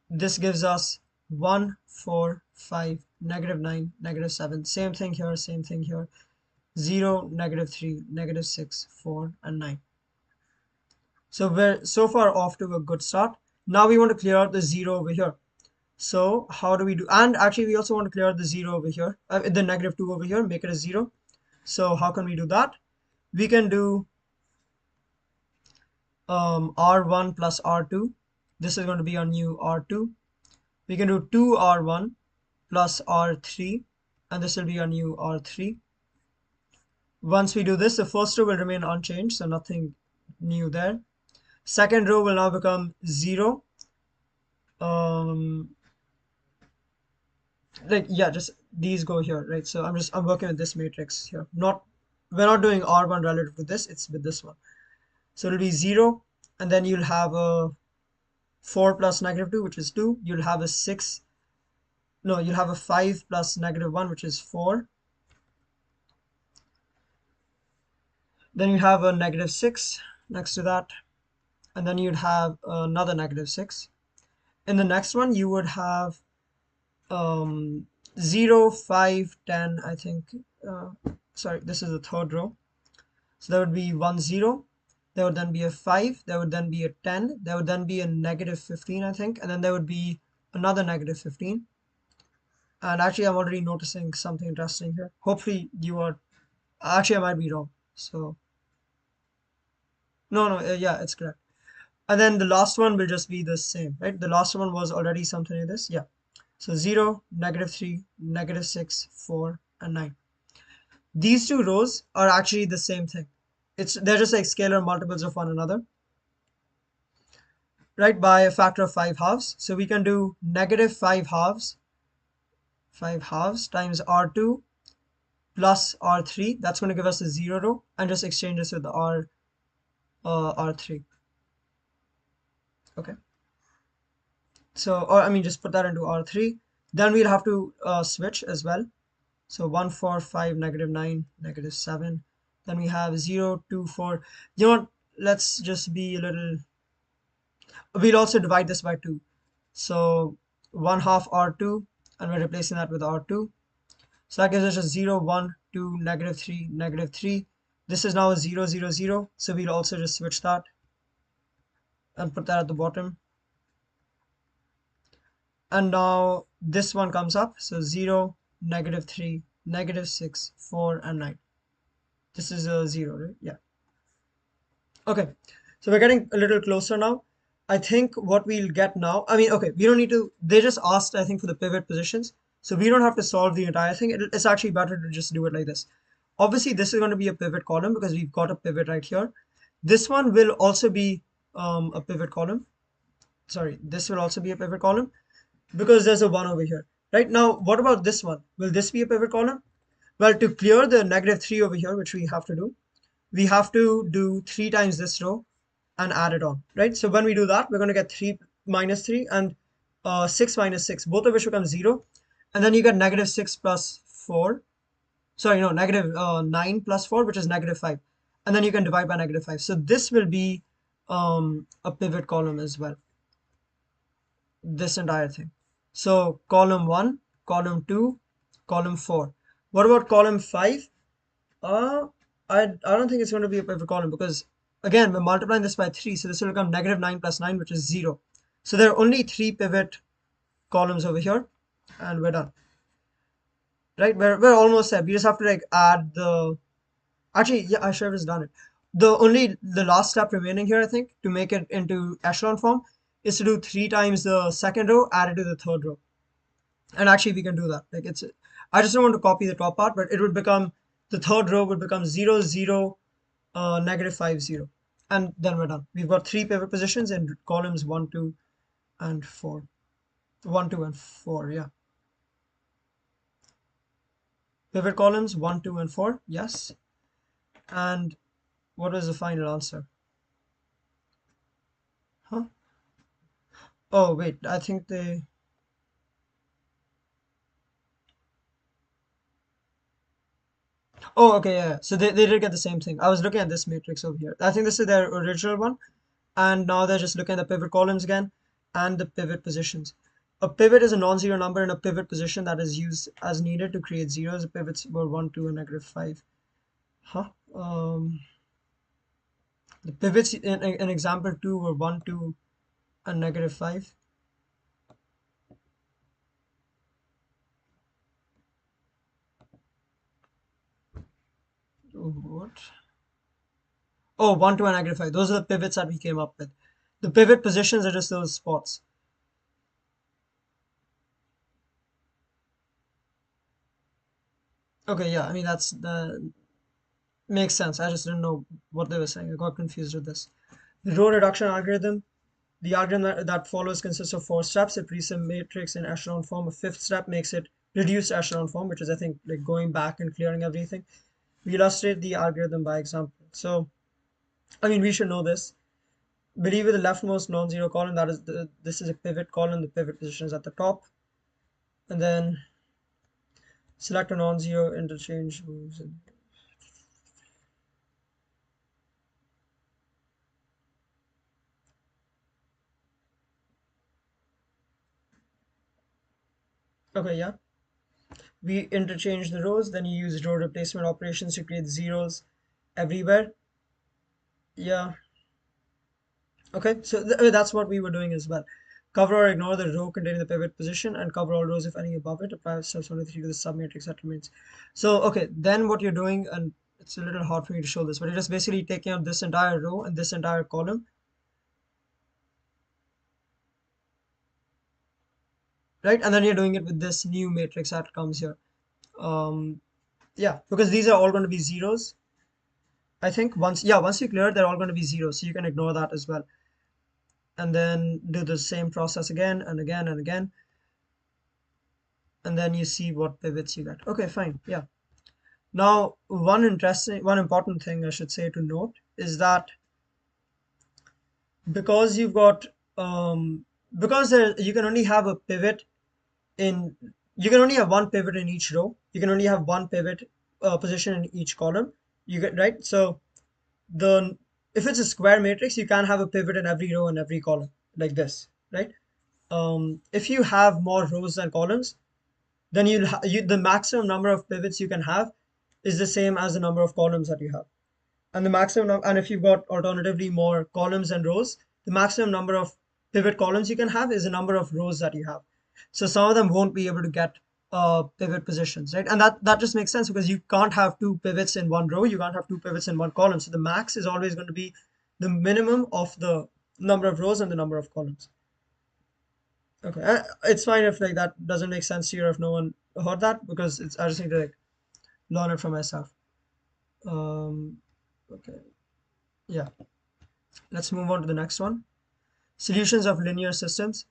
This gives us 1, 4, 5, -9, -7. Same thing here, same thing here. 0, -3, -6, 4, and 9. So we're so far off to a good start. Now we want to clear out the 0 over here. So how do we do? And actually, we also want to clear out the 0 over here, the -2 over here, make it a 0. So how can we do that? We can do R1 plus R2. This is going to be our new R2. We can do 2R1 plus R3, and this will be our new R3. Once we do this, the first row will remain unchanged, so nothing new there. Second row will now become 0. Um, like, yeah, just these go here, right? So I'm working with this matrix here. We're not doing R1 relative to this, it's with this one. So it'll be 0, and then you'll have a 4 plus -2, which is 2. You'll have a 6. No, you'll have a 5 plus -1, which is 4. Then you have a -6 next to that, and then you'd have another -6. In the next one, you would have 0, 5, 10, I think. Sorry, this is the third row. So there would be 1, 0. There would then be a 5. There would then be a 10. There would then be a -15, I think. And then there would be another -15. And actually, I'm already noticing something interesting here. Hopefully, you are. Actually, I might be wrong. So, no, no, yeah, it's correct. And then the last one will just be the same, right? The last one was already something like this. Yeah. So 0, -3, -6, 4, and 9. These two rows are actually the same thing. They're just like scalar multiples of one another, right? By a factor of 5 halves. So we can do -5 halves, 5 halves times R2 plus R3. That's going to give us a 0 row, and just exchange this with R3. Okay. So, or I mean, just put that into R3. Then we'll have to switch as well. So 1, 4, 5, -9, -7. Then we have 0, 2, 4. You know what? Let's just be a little. We'll also divide this by 2. So 1 half R2, and we're replacing that with R2. So that gives us just 0, 1, 2, -3, -3. This is now a 0, 0, 0. So we'll also just switch that and put that at the bottom. And now this one comes up. So 0, -3, -6, 4, and 9. This is a 0, right? Yeah. Okay, so we're getting a little closer now. I think what we'll get now, I mean, okay, we don't need to, they just asked, I think, for the pivot positions. So we don't have to solve the entire thing. It's actually better to just do it like this. Obviously, this is going to be a pivot column because we've got a pivot right here. This one will also be a pivot column. Sorry, this will also be a pivot column because there's a 1 over here. Right now, what about this one? Will this be a pivot column? Well, to clear the -3 over here, which we have to do, we have to do 3 times this row and add it on, right? So when we do that, we're going to get 3 minus 3 and 6 minus 6, both of which become 0. And then you get -6 plus 4. Sorry, no, -9 plus 4, which is -5. And then you can divide by -5. So this will be a pivot column as well, this entire thing. So column 1, column 2, column 4. What about column 5? Uh, I don't think it's going to be a pivot column because again we're multiplying this by 3, so this will become -9 plus 9, which is 0. So there are only 3 pivot columns over here, and we're done. Right? We're almost there. We just have to like add the. Actually, yeah, I should have just done it. The last step remaining here, I think, to make it into echelon form, is to do 3 times the second row added to the third row. And actually, we can do that. Like I just don't want to copy the top part, but it would become the third row would become 0, 0, -5, 0. And then we're done. We've got 3 pivot positions in columns 1, 2, and 4. 1, 2, and 4, yeah. Pivot columns 1, 2, and 4, yes. And what was the final answer? Huh? Oh, wait, I think they. Oh, okay, yeah. So they did get the same thing. I was looking at this matrix over here. I think this is their original one. And now they're just looking at the pivot columns again and the pivot positions. A pivot is a non-zero number in a pivot position that is used as needed to create zeros. The pivots were 1, 2, and -5. Huh? The pivots in example 2 were 1, 2, and -5. What? Oh, 1, 2, and -5. Those are the pivots that we came up with. The pivot positions are just those spots. Okay, yeah, I mean that's the makes sense. I just didn't know what they were saying. I got confused with this. The row reduction algorithm, the algorithm that follows consists of 4 steps. It reads a matrix in echelon form. A fifth step makes it reduced echelon form, which is, I think, like going back and clearing everything. We illustrate the algorithm by example. So, I mean, we should know this. Believe with the leftmost non-zero column, that is this is a pivot column. The pivot position is at the top, and then select a non-zero interchange moves. Okay, yeah. We interchange the rows, then you use row replacement operations to create zeros everywhere. Yeah. Okay, so that's what we were doing as well. Cover or ignore the row containing the pivot position and cover all rows if any above it. Apply steps 1 to 3 to the submatrix that remains. So, okay, then what you're doing, and it's a little hard for me to show this, but you're just basically taking out this entire row and this entire column, right? And then you're doing it with this new matrix that comes here. Um, yeah, because these are all going to be zeros. I think once you clear it, they're all going to be zeros, so you can ignore that as well. And then do the same process again and again and again, and then you see what pivots you get. Okay, fine. Yeah. Now, one important thing I should say to note is that because you've got because you can only have a pivot in you can only have one pivot in each row. You can only have one pivot position in each column. You get right. So the if it's a square matrix, you can have a pivot in every row and every column like this, right? If you have more rows than columns, then the maximum number of pivots you can have is the same as the number of columns that you have. And the and if you've got alternatively more columns and rows, the maximum number of pivot columns you can have is the number of rows that you have. So some of them won't be able to get pivot positions, right? And that just makes sense because you can't have two pivots in one row, you can't have two pivots in one column. So the max is always going to be the minimum of the number of rows and the number of columns. Okay, it's fine if like that doesn't make sense to you or if no one heard that because I just need to like learn it for myself. Um, okay, yeah. Let's move on to the next one. Solutions of linear systems.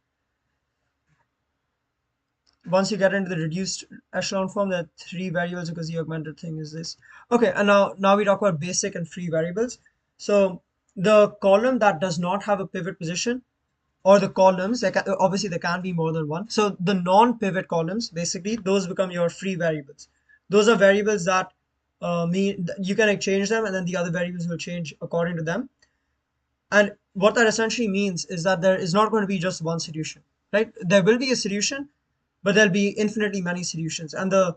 Once you get into the reduced echelon form, there are three variables because the augmented thing is this. Okay, and now we talk about basic and free variables. So the column that does not have a pivot position, or the columns, obviously there can be more than one. So the non-pivot columns, basically, those become your free variables. Those are variables that mean you can like, change them, and then the other variables will change according to them. And what that essentially means is that there is not going to be just one solution, right? There will be a solution, but there'll be infinitely many solutions. And the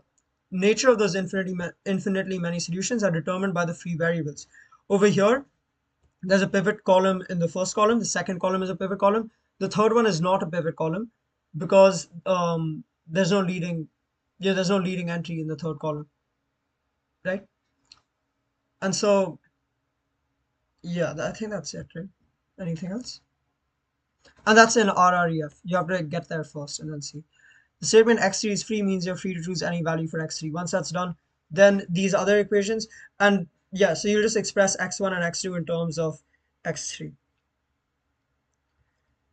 nature of those infinitely many solutions are determined by the free variables. Over here, there's a pivot column in the first column. The second column is a pivot column. The third one is not a pivot column because there's no leading, there's no leading entry in the third column, right? And so, yeah, I think that's it, right? Anything else? And that's in RREF. You have to get there first and then see. The statement x3 is free means you're free to choose any value for x3. Once that's done, then these other equations, and yeah, so you'll just express x1 and x2 in terms of x3.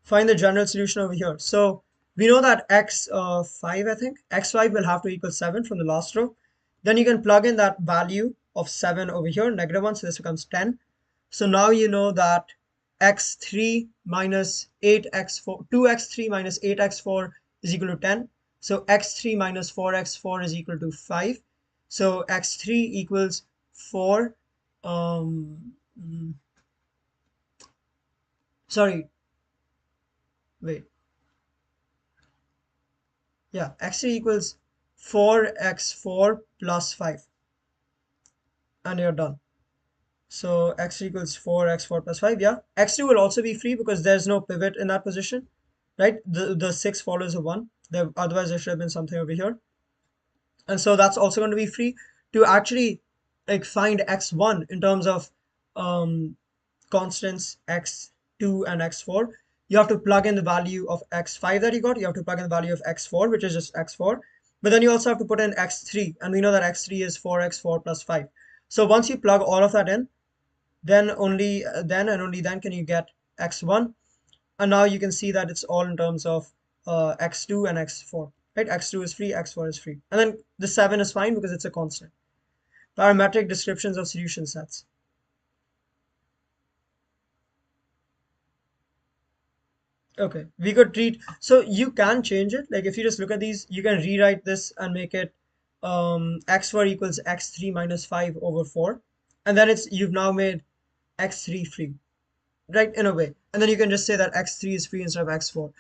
Find the general solution over here. So we know that x5, I think, x5 will have to equal 7 from the last row. Then you can plug in that value of 7 over here, -1, so this becomes 10. So now you know that x3 minus 8x4, 2x3 minus 8x4 is equal to 10. So x3 minus 4x4 is equal to 5. So x3 equals 4. Sorry, wait. Yeah, x3 equals 4x4 plus 5. And you're done. So x3 equals 4x4 plus 5. Yeah, x2 will also be free because there's no pivot in that position, right? The 6 follows a 1. Otherwise, there should have been something over here. And so that's also going to be free. To actually like find x1 in terms of constants x2 and x4, you have to plug in the value of x5 that you got. You have to plug in the value of x4, which is just x4. But then you also have to put in x3, and we know that x3 is 4x4 plus 5. So once you plug all of that in, then and only then can you get x1. And now you can see that it's all in terms of x2 and x4, right? x2 is free, x4 is free, and then the 7 is fine because it's a constant. Parametric descriptions of solution sets. Okay, we could treat, so you can change it. Like if you just look at these, you can rewrite this and make it x4 equals x3 minus 5 over 4. And then you've now made x3 free, right? In a way. And then you can just say that x3 is free instead of x4.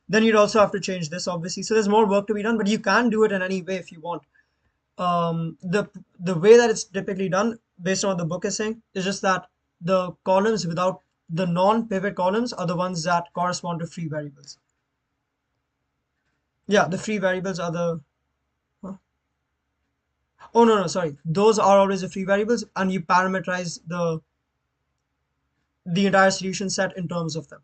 Then you'd also have to change this, obviously. So there's more work to be done, but you can do it in any way if you want. The way that it's typically done, based on what the book is saying, is just that the columns without the non-pivot columns are the ones that correspond to free variables. Yeah, the free variables are the. Huh? Oh no, no, sorry. Those are always the free variables, and you parameterize the entire solution set in terms of them.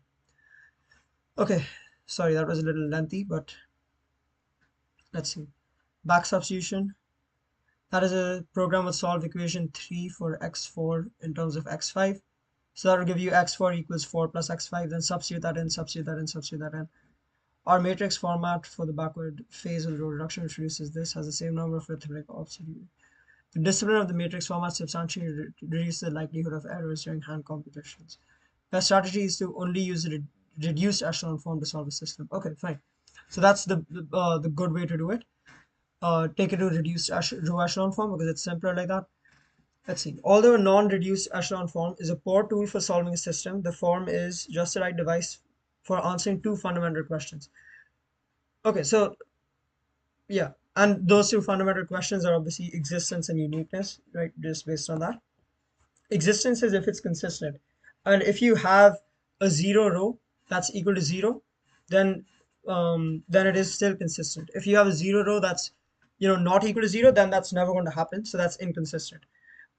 Okay, sorry, that was a little lengthy, but let's see. Back substitution. That is a program will solve equation 3 for x4 in terms of x5. So that will give you x4 equals 4 plus x5. Then substitute that in, substitute that in, substitute that in. Our matrix format for the backward phase of the row reduction, which reduces this, has the same number of arithmetic options. The discipline of the matrix format substantially reduces the likelihood of errors during hand computations. The strategy is to only use the reduced echelon form to solve a system. Okay, fine. So that's the good way to do it. Take it to reduced row echelon form because it's simpler like that. Let's see. Although a non-reduced echelon form is a poor tool for solving a system, the form is just the right device for answering two fundamental questions. Okay, so yeah, and those two fundamental questions are obviously existence and uniqueness, right? Just based on that. Existence is if it's consistent. And if you have a zero row that's equal to zero, then it is still consistent. If you have a zero row that's not equal to zero, then that's never going to happen. So that's inconsistent.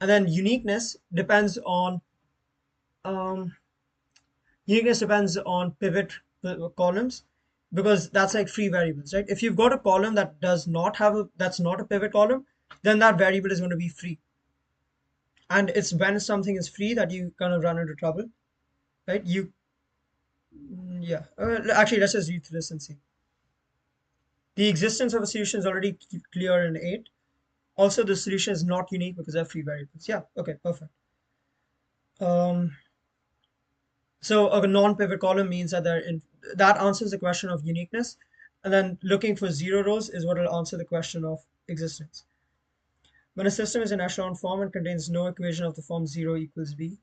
And then um, uniqueness depends on pivot columns because that's like free variables, right? If you've got a column that that's not a pivot column, then that variable is going to be free. And it's when something is free that you kind of run into trouble, right? Yeah. Actually, let's just read through this and see. The existence of a solution is already clear in 8. Also, the solution is not unique because they're free variables. Yeah. Okay. Perfect. Um, so a non-pivot column means that that answers the question of uniqueness, and then looking for zero rows is what will answer the question of existence. When a system is in echelon form and contains no equation of the form 0 equals b,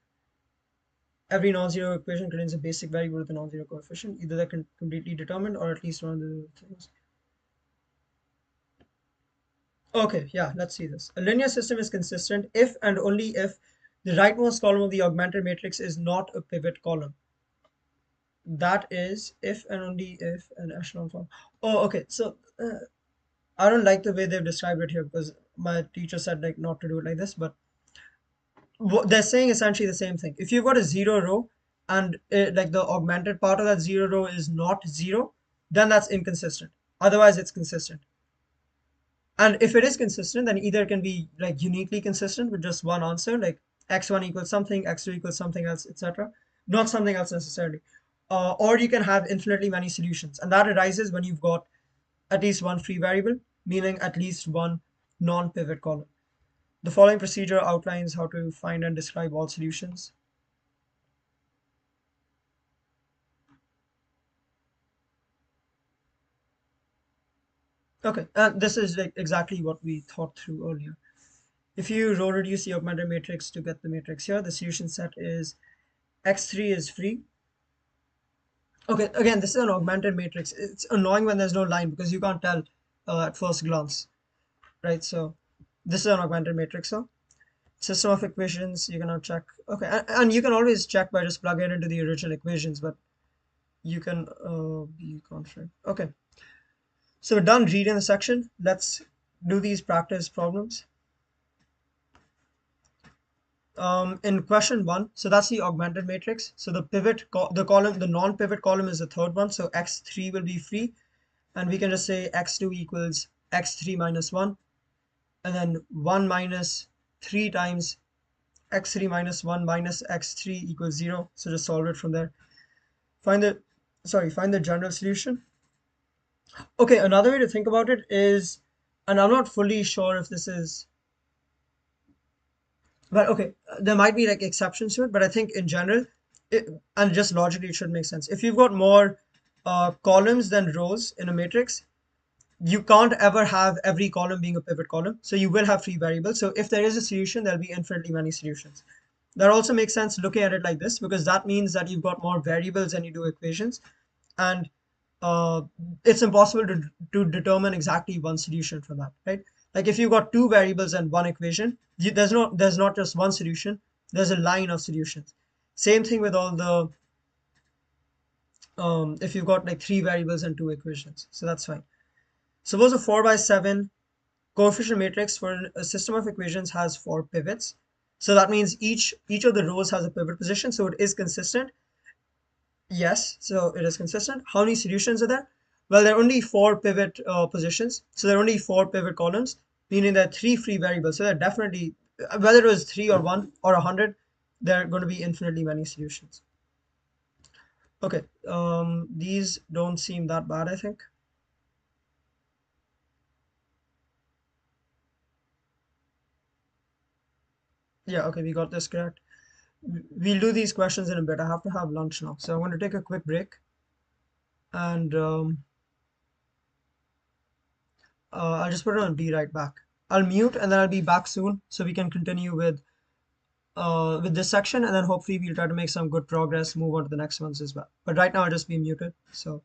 every non-zero equation contains a basic variable with a non-zero coefficient. Either they're completely determined or at least one of the things. Okay, yeah, let's see this. A linear system is consistent if and only if the rightmost column of the augmented matrix is not a pivot column. That is if and only if an echelon form. Oh, okay. So I don't like the way they've described it here because my teacher said like not to do it like this, but they're saying essentially the same thing. If you've got a zero row and like the augmented part of that zero row is not zero, then that's inconsistent. Otherwise, it's consistent. And if it is consistent, then either it can be like uniquely consistent with just one answer, like x1 equals something, x2 equals something else, etc. Not something else necessarily. Or you can have infinitely many solutions. And that arises when you've got at least one free variable, meaning at least one non-pivot column. The following procedure outlines how to find and describe all solutions. Okay, and this is like exactly what we thought through earlier. If you row reduce the augmented matrix to get the matrix here, the solution set is x3 is free. Okay, again, this is an augmented matrix. It's annoying when there's no line because you can't tell at first glance, right? So this is an augmented matrix. So system of equations, you can now check. Okay, and you can always check by just plugging it into the original equations, but you can be confident. Okay, so we're done reading the section. Let's do these practice problems. In question 1, so that's the augmented matrix. So the non-pivot column is the third one. So x3 will be free, and we can just say x2 equals x3 minus 1, and then 1 minus 3 times x3 minus 1 minus x3 equals 0. So just solve it from there. Find the, find the general solution. Okay, another way to think about it is, and I'm not fully sure if this is, but okay, there might be like exceptions to it, but I think in general, it, and just logically it should make sense. If you've got more columns than rows in a matrix, you can't ever have every column being a pivot column. So you will have free variables. So if there is a solution, there'll be infinitely many solutions. That also makes sense looking at it like this, because that means that you've got more variables than you do equations. And uh, it's impossible to determine exactly one solution for that, right? Like if you've got two variables and one equation, there's not just one solution, there's a line of solutions. Same thing with all the if you've got like three variables and two equations, so that's fine. Suppose a 4 by 7 coefficient matrix for a system of equations has four pivots. So that means each of the rows has a pivot position, so it is consistent. Yes, so it is consistent. How many solutions are there? Well, there are only four pivot positions, so there are only four pivot columns, meaning there are three free variables. So there are definitely, whether it was three or one or 100, there are going to be infinitely many solutions. Okay, these don't seem that bad, I think. Yeah, okay, we got this correct. We'll do these questions in a bit. I have to have lunch now, so I'm going to take a quick break, and I'll just put it on be right back. I'll mute and then I'll be back soon, so we can continue with this section, and then hopefully we'll try to make some good progress, move on to the next ones as well. But right now I'll just be muted. So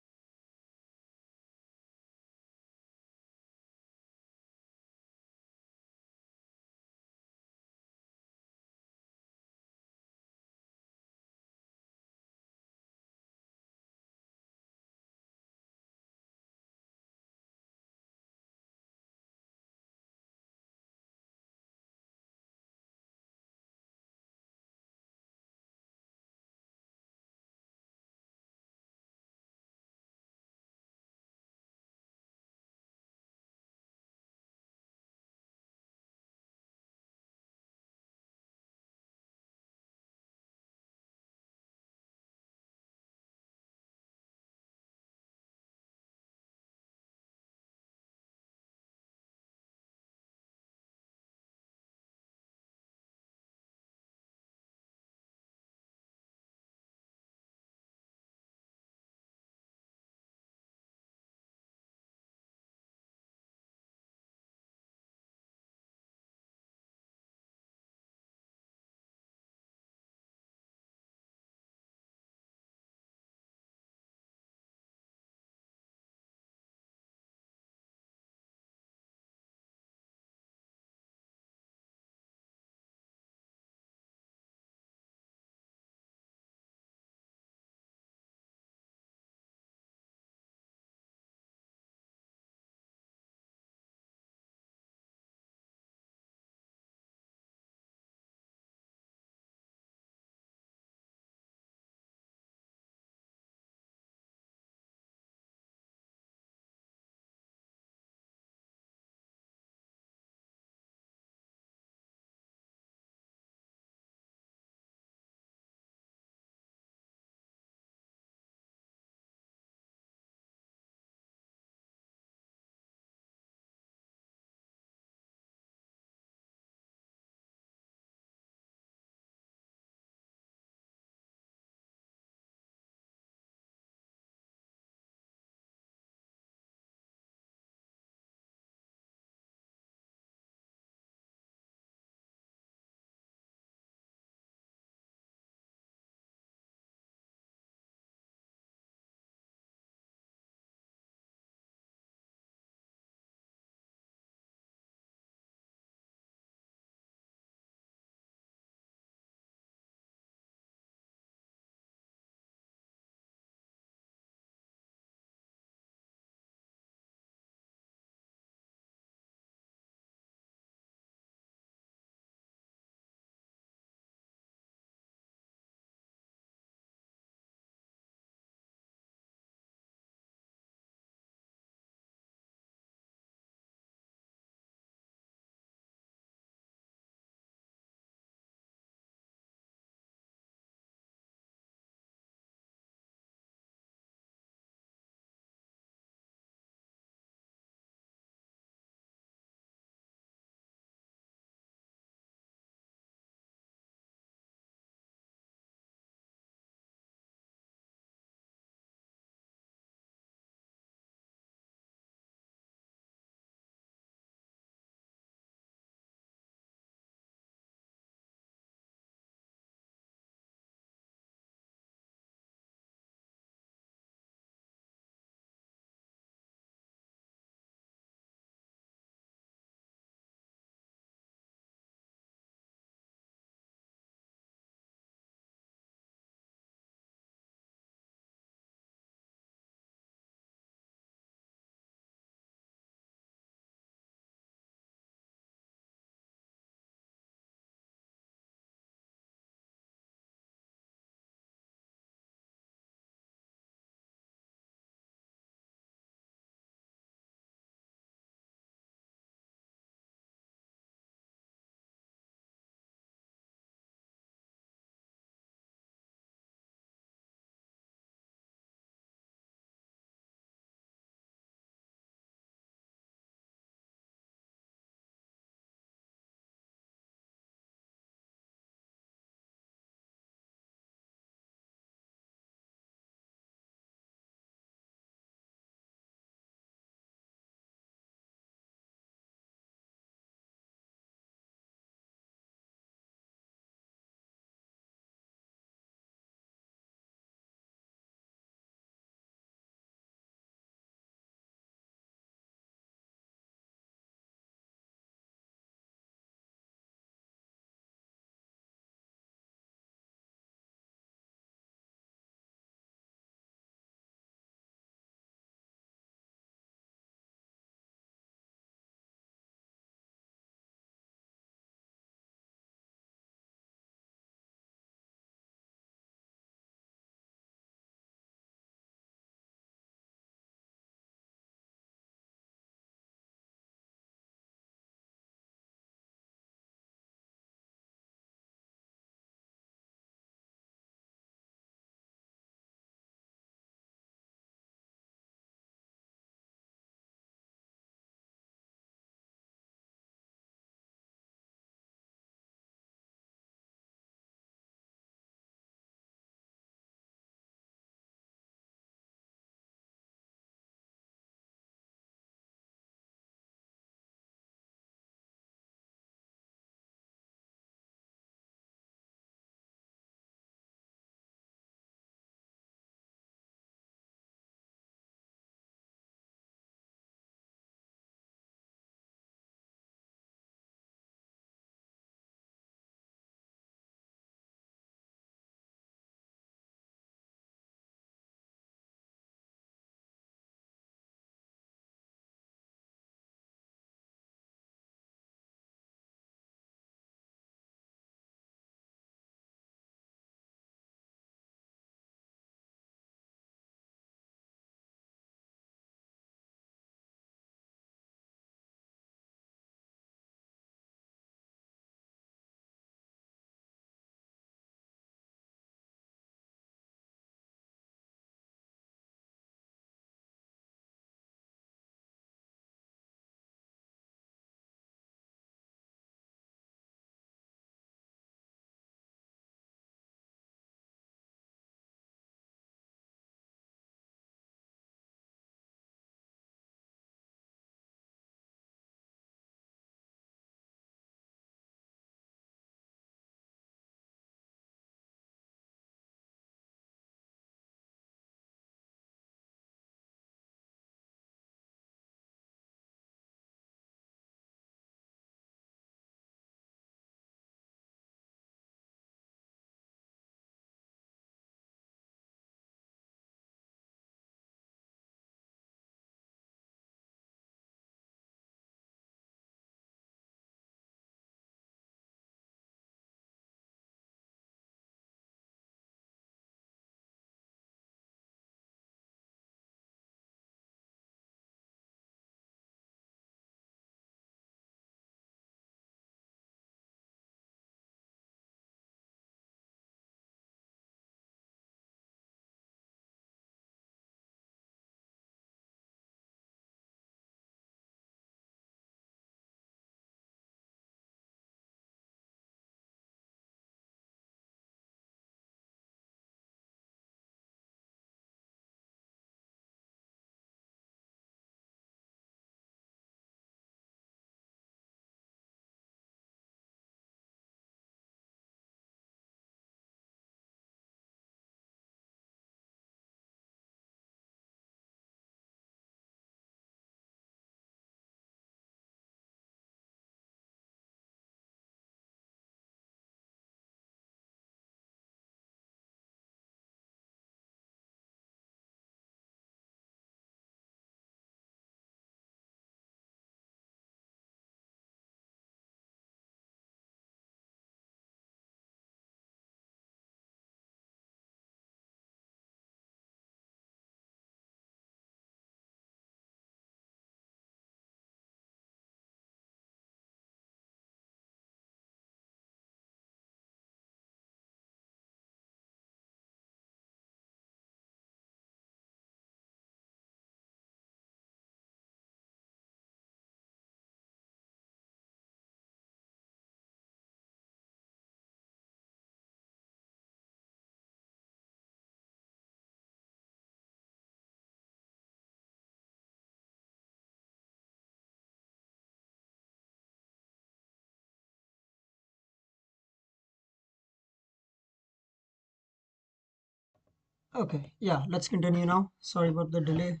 Okay, yeah, let's continue now. Sorry about the delay.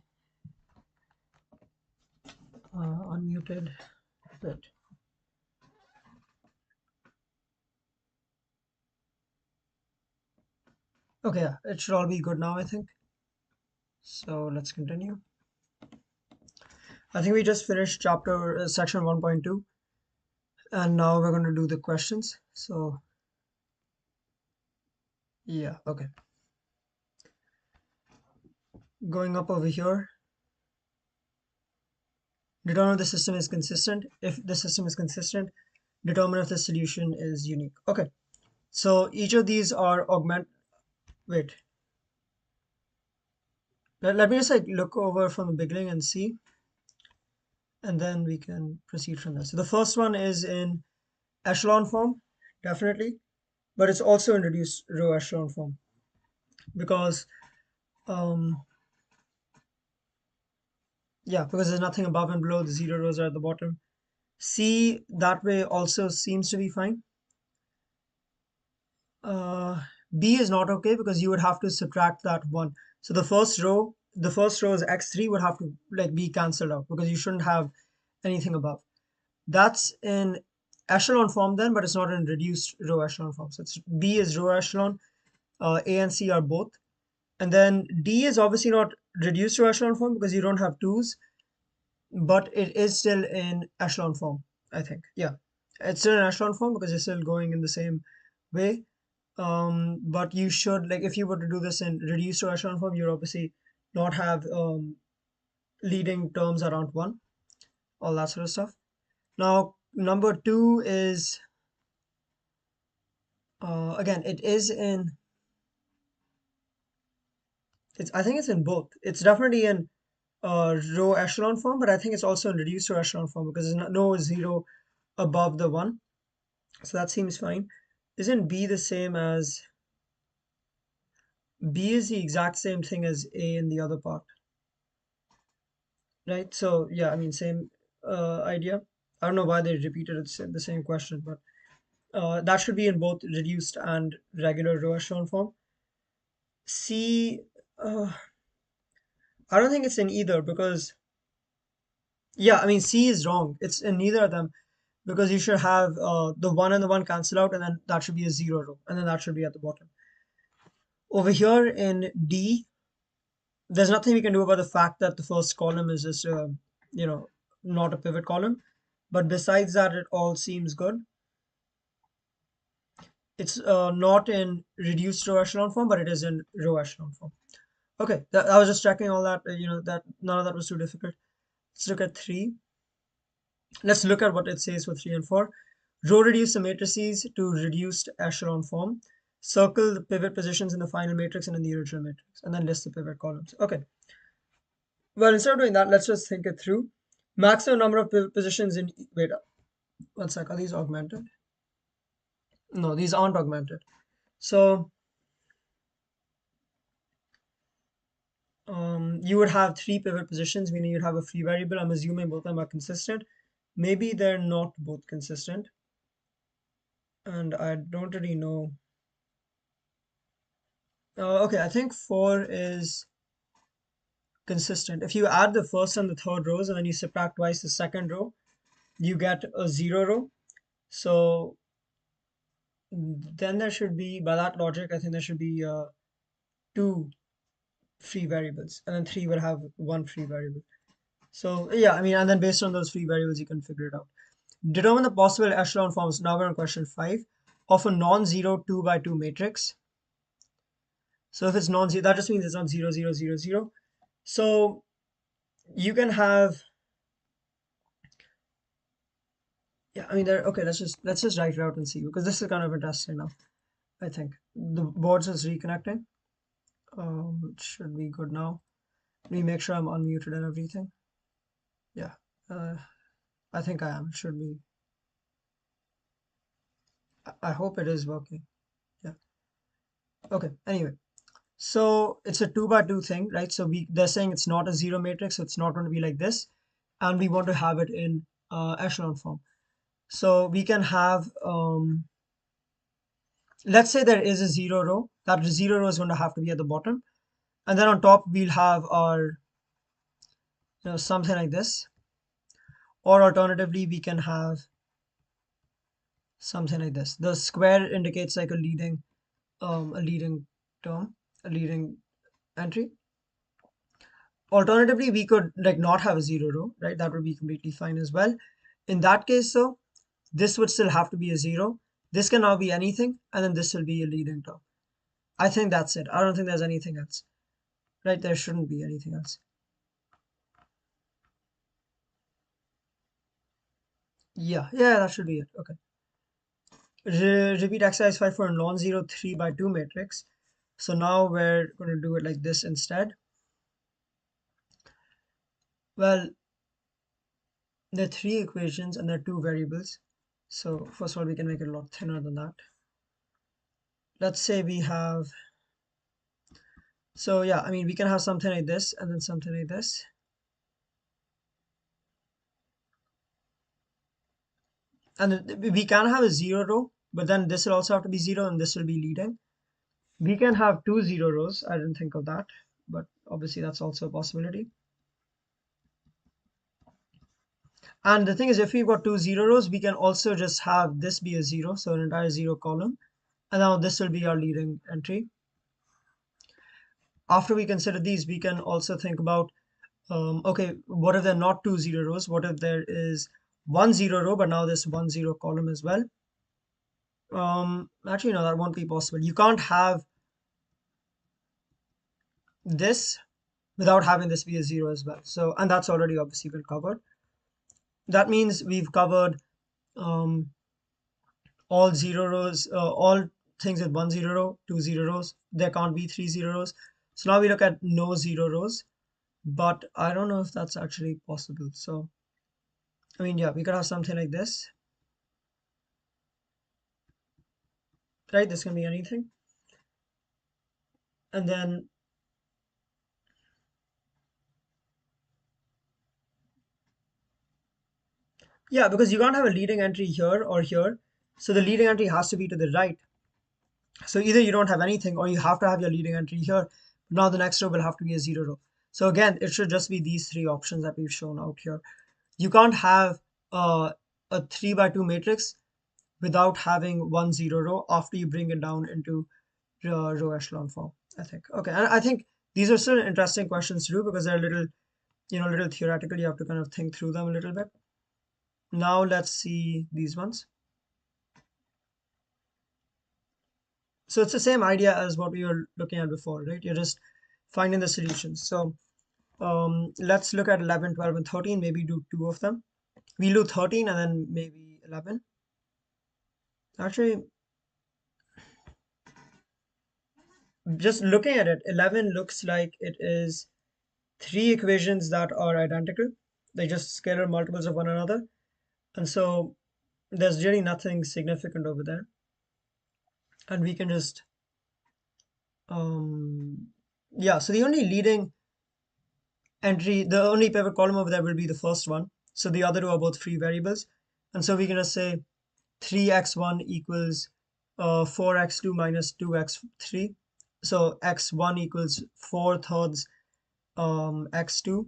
Unmuted. Right. Okay, yeah, it should all be good now, I think. So let's continue. I think we just finished chapter section 1.2, and now we're going to do the questions. So yeah, okay. Going up over here, determine if the system is consistent. If the system is consistent, determine if the solution is unique. Okay, so each of these are wait, let me just like look over from the beginning and see, and then we can proceed from there. So the first one is in echelon form, definitely, but it's also in reduced row echelon form because um yeah, because there's nothing above and below, the zero rows are at the bottom. C that way also seems to be fine. uh B is not okay because you would have to subtract that one. So the first row's x3 would have to like be cancelled out because you shouldn't have anything above. That's in echelon form then, but it's not in reduced row echelon form. So it's B is row echelon, A and C are both. And then D is obviously not reduced to echelon form because you don't have twos, but it is still in echelon form, I think. Yeah, it's still in echelon form because you're still going in the same way. But you should, like, if you were to do this in reduced to echelon form, you'd obviously not have leading terms around one, all that sort of stuff. Now, number two is, again, it is in, I think it's in both. It's definitely in row echelon form, but I think it's also in reduced to echelon form because there's no zero above the one. So that seems fine. Isn't B the same as, B is the exact same thing as A in the other part, right? So yeah, I mean, same idea. I don't know why they repeated the same question, but that should be in both reduced and regular row echelon form. C, I don't think it's in either because, yeah, I mean, C is wrong. It's in neither of them because you should have the one and the one cancel out, and then that should be a zero row, and then that should be at the bottom. Over here in D, there's nothing we can do about the fact that the first column is just, you know, not a pivot column. But besides that, it all seems good. It's not in reduced row echelon form, but it is in row echelon form. Okay, I was just checking all that, that none of that was too difficult. Let's look at three. Let's look at what it says for 3 and 4. Row reduce the matrices to reduced echelon form. Circle the pivot positions in the final matrix and in the original matrix, and then list the pivot columns. Okay. Well, instead of doing that, let's just think it through. Maximum number of pivot positions in. Wait, one sec. Are these augmented? No, these aren't augmented. So, you would have three pivot positions, meaning you'd have a free variable. I'm assuming both of them are consistent. Maybe they're not both consistent, and I don't really know. Okay, I think 4 is consistent. If you add the first and the third rows and then you subtract twice the second row, you get a zero row. So then there should be, by that logic, I think there should be two free variables, and then 3 will have one free variable. So yeah, I mean, and then based on those free variables, you can figure it out. Determine the possible echelon forms. Now we're on question 5 of a non-zero 2 by 2 matrix. So if it's non-zero, that just means it's not 0, 0, 0, 0. So you can have, yeah, I mean, there. Okay, let's just write it out and see because this is kind of interesting now. I think the board is reconnecting. It should be good now. Let me make sure I'm unmuted and everything. Yeah, uh, I think I am. It should be. I hope it is working. Yeah. Okay. Anyway, so it's a 2 by 2 thing, right? So they're saying it's not a zero matrix, so it's not going to be like this, and we want to have it in echelon form. So we can have, let's say there is a zero row. That zero row is going to have to be at the bottom. And then on top we'll have our, something like this. Or alternatively, we can have something like this. The square indicates like a leading term, a leading entry. Alternatively, we could like not have a zero row, right? That would be completely fine as well. In that case, though, this would still have to be a zero. This can now be anything, and then this will be a leading term. I think that's it. I don't think there's anything else, right? There shouldn't be anything else. Yeah, that should be it. Okay. Repeat exercise 5 for a non-zero 3 by 2 matrix. So now we're going to do it like this instead. Well, there are three equations and there are two variables. So first of all, we can make it a lot thinner than that. Let's say we have, so yeah, I mean, we can have something like this and then something like this. And we can have a zero row, but then this will also have to be zero and this will be leading. We can have two zero rows. I didn't think of that, but obviously that's also a possibility. And the thing is, if we've got two zero rows, we can also just have this be a zero, so an entire zero column. And now this will be our leading entry. After we consider these, we can also think about, okay, what if there are not two zero rows? What if there is one zero row, but now this one zero column as well? Actually, no, that won't be possible. You can't have this without having this be a zero as well. So, and that's already obviously been covered. That means we've covered um, all zero rows, all things with one zero row, two zero rows. There can't be three zero rows. So now we look at no zero rows, but I don't know if that's actually possible. So, I mean, yeah, we could have something like this, right? This can be anything. And then, yeah, because you can't have a leading entry here or here. So the leading entry has to be to the right. So either you don't have anything or you have to have your leading entry here. Now the next row will have to be a zero row. So again, it should just be these three options that we've shown out here. You can't have a 3 by 2 matrix without having one zero row after you bring it down into row echelon form, I think. Okay, and I think these are still interesting questions to do because they're a little, little theoretical. You have to kind of think through them a little bit. Now let's see these ones. So it's the same idea as what we were looking at before, right? You're just finding the solutions. So let's look at 11, 12, and 13. Maybe do two of them. We'll do 13 and then maybe 11. Actually, just looking at it, 11 looks like it is three equations that are identical. They just scalar multiples of one another. And so there's really nothing significant over there. And we can just, yeah, so the only leading entry, the only pivot column over there will be the first one. So the other two are both free variables. And so we can just say 3x1 equals 4x2 minus 2x3. So x1 equals 4 thirds x2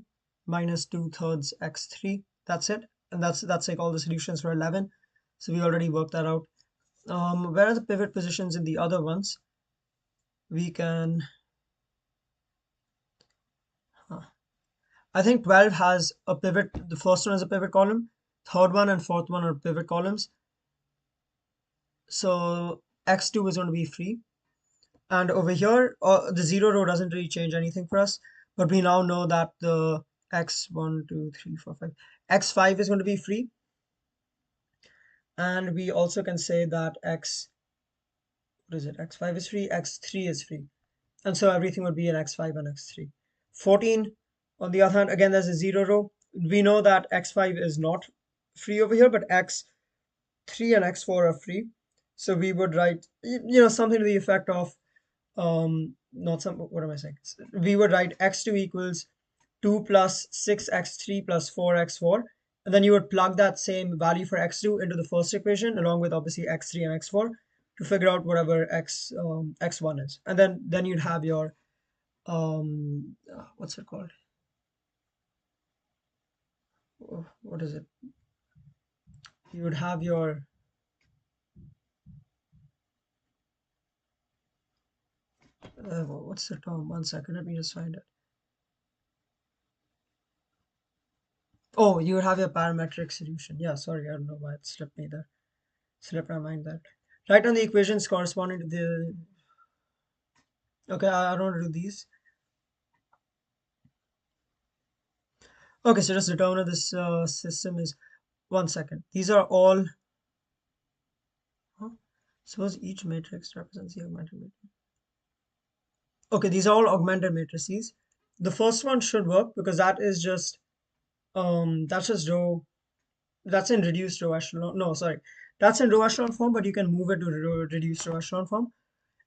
minus 2 thirds x3. That's it. And that's like all the solutions for 11. So we already worked that out. Where are the pivot positions in the other ones? We can, I think 12 has a pivot. The first one is a pivot column. Third one and fourth one are pivot columns. So x2 is going to be free. And over here, the zero row doesn't really change anything for us. But we now know that the x1, 2, 3, 4, 5, x5 is going to be free. And we also can say that what is it? X5 is free, x3 is free. And so everything would be an x5 and x3. 14, on the other hand, again, there's a zero row. We know that x5 is not free over here, but x3 and x4 are free. So we would write, something to the effect of, not some, what am I saying? We would write x2 equals 2 plus 6x3 plus 4x4. And then you would plug that same value for x2 into the first equation, along with obviously x3 and x4 to figure out whatever x1 is. And then you'd have your what's it called? What is it? You would have your what's the term? One second, let me just find it. Oh, you would have your parametric solution. Yeah, sorry, I don't know why it slipped me there. Slipped my mind that. Write down the equations corresponding to the. Okay, I don't want to do these. Okay, so just determine if this system is. One second. These are all. Huh? Suppose each matrix represents the augmented matrix. Okay, these are all augmented matrices. The first one should work because that's just row. That's in reduced row echelon. No, sorry, that's in row echelon form, but you can move it to reduced row echelon form.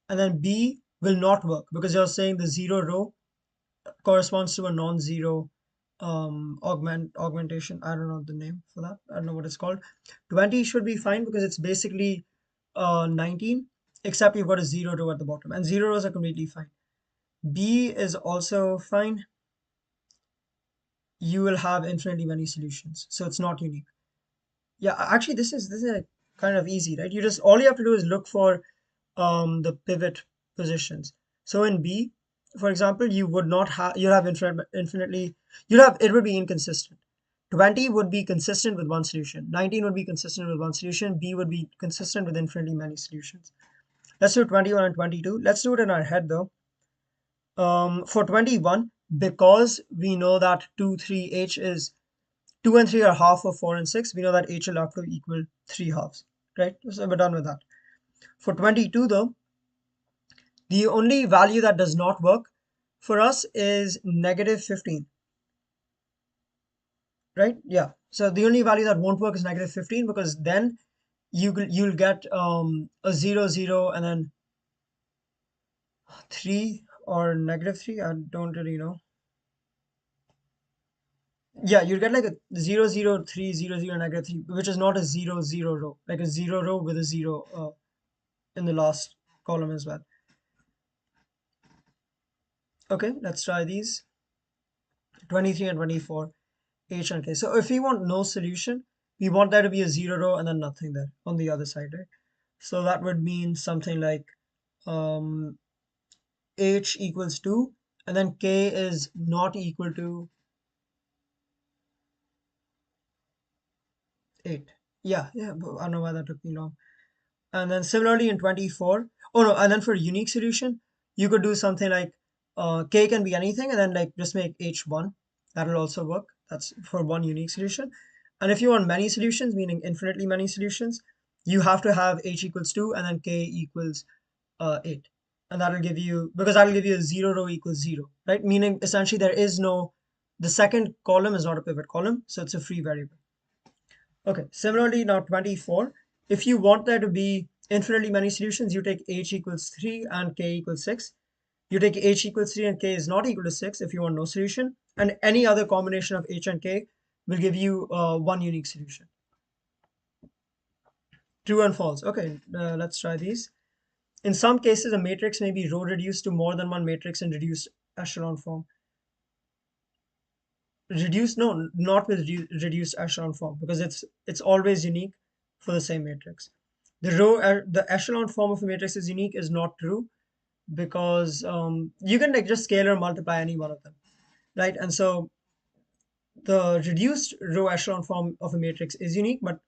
And then B will not work because you're saying the zero row corresponds to a non-zero augmentation. I don't know the name for that. I don't know what it's called. 20 should be fine because it's basically 19, except you've got a zero row at the bottom, and zero rows are completely fine. B is also fine. You will have infinitely many solutions, so it's not unique. Yeah, actually, this is kind of easy, right? You just all you have to do is look for the pivot positions. So in B, for example, you would not have you have infinitely you have it would be inconsistent. 20 would be consistent with one solution. 19 would be consistent with one solution. B would be consistent with infinitely many solutions. Let's do 21 and 22. Let's do it in our head though. For 21, because we know that 2, 3, H is 2 and 3 are half of 4 and 6, we know that H will have to equal 3 halves, right? So we're done with that. For 22 though, the only value that does not work for us is negative 15, right? Yeah. So the only value that won't work is negative 15 because then you'll get a 0, 0 and then 3 or negative 3. I don't really know. Yeah, you'll get like a 0, 0, 3, 0, 0, negative 3, which is not a 0, 0 row, like a 0 row with a 0 in the last column as well. Okay, let's try these. 23 and 24, H and K. So if we want no solution, we want there to be a 0 row and then nothing there on the other side, right? So that would mean something like um, H equals 2 and then K is not equal to 8. Yeah, yeah, but I don't know why that took me long. And then similarly in 24, oh no, and then for a unique solution, you could do something like K can be anything and then like just make H1. That'll also work. That's for one unique solution. And if you want many solutions, meaning infinitely many solutions, you have to have H equals 2 and then K equals 8. And that'll give you, because that'll give you a 0 row equals 0, right? Meaning essentially there is no, the second column is not a pivot column, so it's a free variable. Okay, similarly now 24, if you want there to be infinitely many solutions, you take H equals 3 and K equals 6. You take H equals 3 and K is not equal to 6 if you want no solution. And any other combination of H and K will give you one unique solution. True and false. Okay, let's try these. In some cases, a matrix may be row reduced to more than one matrix in reduced echelon form. Reduced, no, not with reduced echelon form because it's always unique for the same matrix. The echelon form of a matrix is unique is not true because you can like just scalar multiply any one of them, right? And so the reduced row echelon form of a matrix is unique, but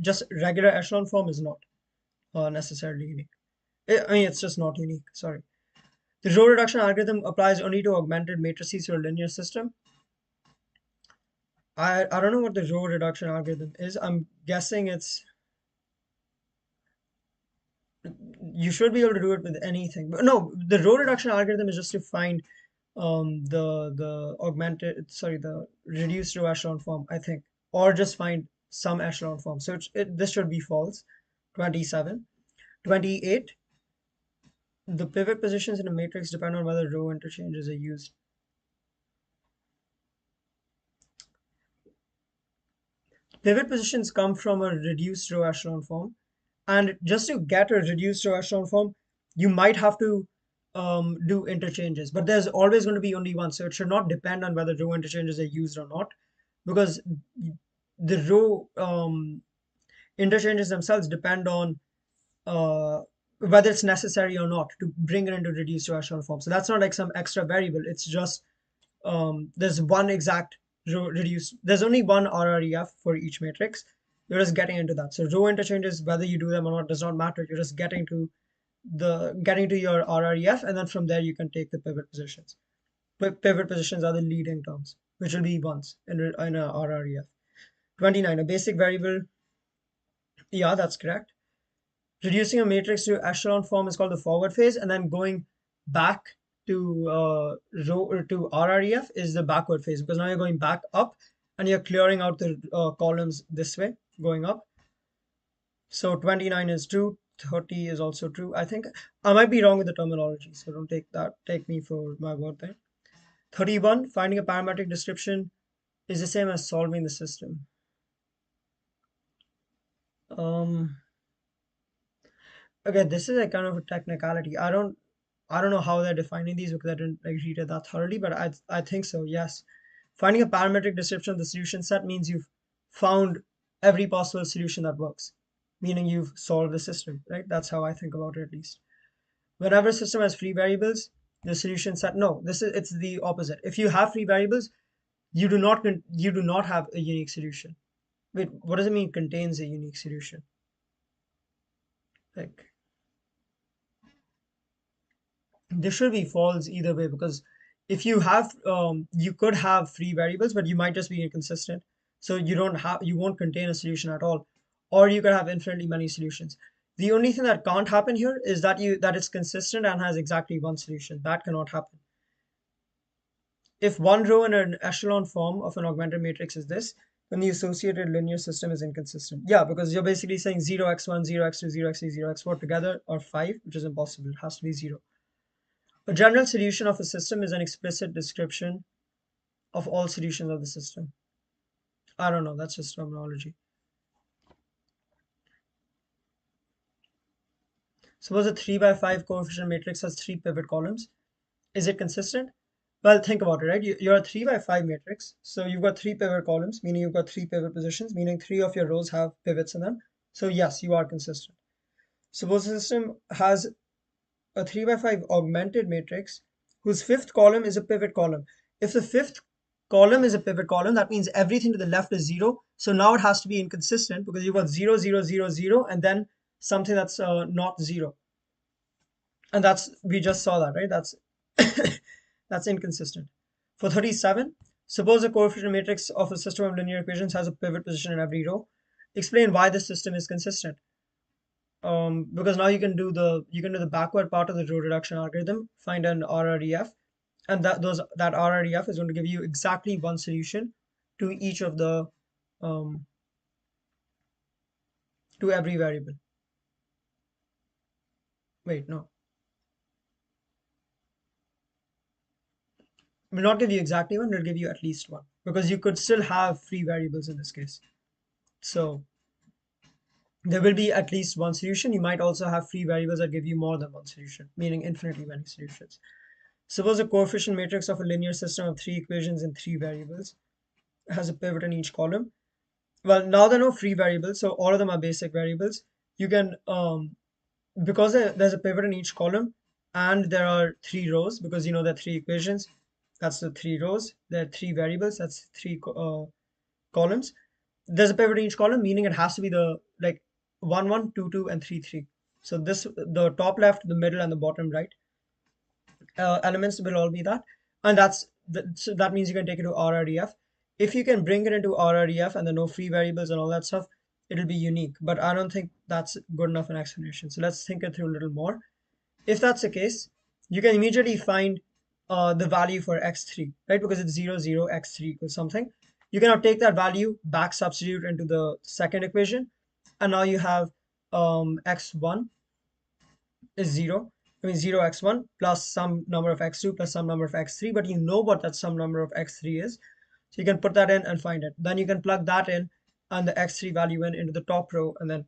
just regular echelon form is not necessarily unique. I mean, it's just not unique. Sorry. The row reduction algorithm applies only to augmented matrices or linear system. I don't know what the row reduction algorithm is. I'm guessing it's you should be able to do it with anything. But no, the row reduction algorithm is just to find the augmented the reduced row echelon form, I think, or just find some echelon form. So this should be false. 27. 28. The pivot positions in a matrix depend on whether row interchanges are used. Pivot positions come from a reduced row echelon form. And just to get a reduced row echelon form, you might have to do interchanges, but there's always going to be only one, so it should not depend on whether row interchanges are used or not, because the row interchanges themselves depend on whether it's necessary or not to bring it into reduced to echelon form. So that's not like some extra variable. It's just there's one exact row reduced. There's only one RREF for each matrix. You're just getting into that. So row interchanges, whether you do them or not, does not matter. You're just getting to your RREF, and then from there you can take the pivot positions. Pivot positions are the leading terms, which will be ones in a RREF. 29, a basic variable. Yeah, that's correct. Reducing a matrix to echelon form is called the forward phase, and then going back to row to RREF is the backward phase, because now you're going back up and you're clearing out the columns this way, going up. So 29 is true, 30 is also true. I think I might be wrong with the terminology, so don't take me for my word there. 31, finding a parametric description is the same as solving the system. Um, okay, this is a kind of a technicality. I don't know how they're defining these because I didn't like read it that thoroughly, but I think so, yes. Finding a parametric description of the solution set means you've found every possible solution that works, meaning you've solved the system, right? That's how I think about it at least. Whenever a system has free variables, the solution set, no, it's the opposite. If you have free variables, you do not have a unique solution. Wait, what does it mean contains a unique solution? Like this should be false either way, because if you have you could have free variables, but you might just be inconsistent, so you won't contain a solution at all, or you could have infinitely many solutions. The only thing that can't happen here is that it's consistent and has exactly one solution. That cannot happen. If one row in an echelon form of an augmented matrix is this, then the associated linear system is inconsistent. Yeah, because you're basically saying 0x1, 0x2, 0x3, 0x4 together are 5, which is impossible. It has to be 0. A general solution of a system is an explicit description of all solutions of the system. I don't know, that's just terminology. Suppose a 3 by 5 coefficient matrix has 3 pivot columns. Is it consistent? Well, think about it, right? You're a 3 by 5 matrix, so you've got 3 pivot columns, meaning you've got 3 pivot positions, meaning 3 of your rows have pivots in them. So yes, you are consistent. Suppose the system has a 3 by 5 augmented matrix whose fifth column is a pivot column. If the fifth column is a pivot column, that means everything to the left is 0. So now it has to be inconsistent because you've got 0, 0, 0, 0, and then something that's not 0. And we just saw that, right? That's inconsistent. For 37, suppose a coefficient matrix of a system of linear equations has a pivot position in every row. Explain why this system is consistent. Because now you can do the backward part of the row reduction algorithm, find an RREF, and that RREF is going to give you exactly one solution to each of the to every variable. Wait, no, it will not give you exactly one. It will give you at least one, because you could still have free variables in this case. So there will be at least one solution. You might also have free variables that give you more than one solution, meaning infinitely many solutions. Suppose a coefficient matrix of a linear system of 3 equations in 3 variables has a pivot in each column. Well, now there are no free variables, so all of them are basic variables. You can, because there's a pivot in each column, and there are 3 rows, because you know there are 3 equations, that's the 3 rows. There are 3 variables, that's 3 columns. There's a pivot in each column, meaning it has to be the like 1, 1, 2, 2, and 3, 3. So the top left, the middle, and the bottom right elements will all be that, and so that means you can take it to RREF. If you can bring it into RREF and there are no free variables and all that stuff, it'll be unique. But I don't think that's good enough an explanation. So let's think it through a little more. If that's the case, you can immediately find the value for x3, right? Because it's 0, 0, x3 equals something. You can now take that value, back substitute into the second equation, and now you have x1 is 0. I mean 0x1 plus some number of x2 plus some number of x3, but you know what that some number of x3 is. So you can put that in and find it. Then you can plug that in and the x3 value into the top row, and then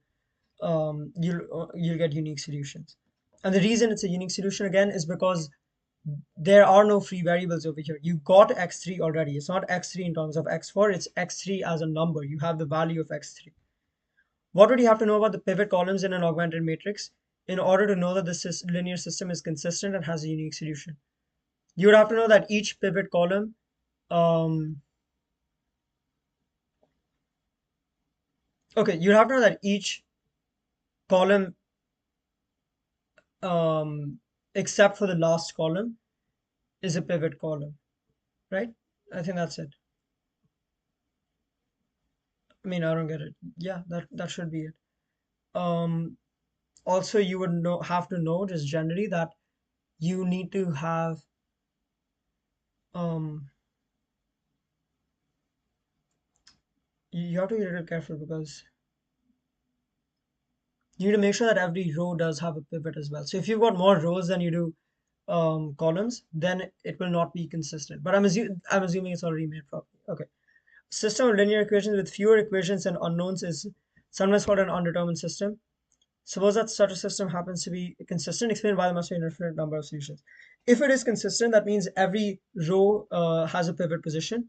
you'll get unique solutions. And the reason it's a unique solution again is because there are no free variables over here. You got x3 already. It's not x3 in terms of x4, it's x3 as a number. You have the value of x3. What would you have to know about the pivot columns in an augmented matrix in order to know that this linear system is consistent and has a unique solution? You would have to know that each pivot column, okay, you'd have to know that each column, um, except for the last column, is a pivot column, right? I think that's it. I mean, I don't get it. Yeah, that should be it. Um, Also, you would have to know just generally that you need to have um you have to be a little careful because you need to make sure that every row does have a pivot as well. So if you've got more rows than you do columns, then it will not be consistent. But I'm assuming it's already made properly. Okay. System of linear equations with fewer equations and unknowns is sometimes called an undetermined system. Suppose that such a system happens to be consistent. Explain why there must be an infinite number of solutions. If it is consistent, that means every row has a pivot position,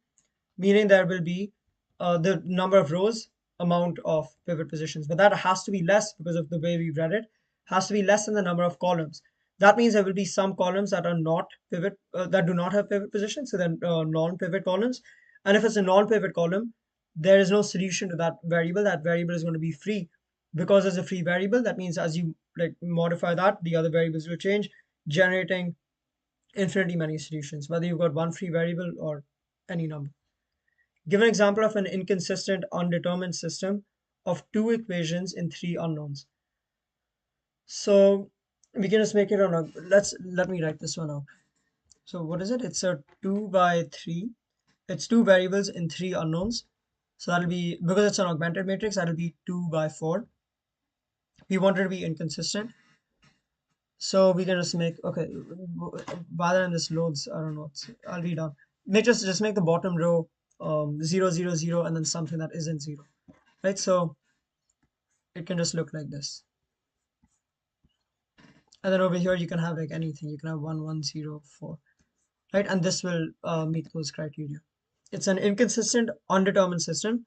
meaning there will be the number of rows amount of pivot positions, but that has to be less because of the way we read it, has to be less than the number of columns. That means there will be some columns that are not pivot, that do not have pivot positions, so then non-pivot columns. And if it's a non-pivot column, there is no solution to that variable. That variable is going to be free. Because as a free variable, that means as you like modify that, the other variables will change, generating infinitely many solutions, whether you've got one free variable or any number. Give an example of an inconsistent undetermined system of two equations in three unknowns. So we can just make it on a, let me write this one out. So what is it? It's a 2 by 3. It's two variables in three unknowns. So that'll be, because it's an augmented matrix, that'll be 2 by 4. We want it to be inconsistent. So we can just make, okay, rather than this loads, I don't know, I'll read on. Just make the bottom row 0, 0, 0, and then something that isn't 0, right? So it can just look like this. And then over here, you can have like anything. You can have 1, 1, 0, 4, right? And this will meet those criteria. It's an inconsistent, undetermined system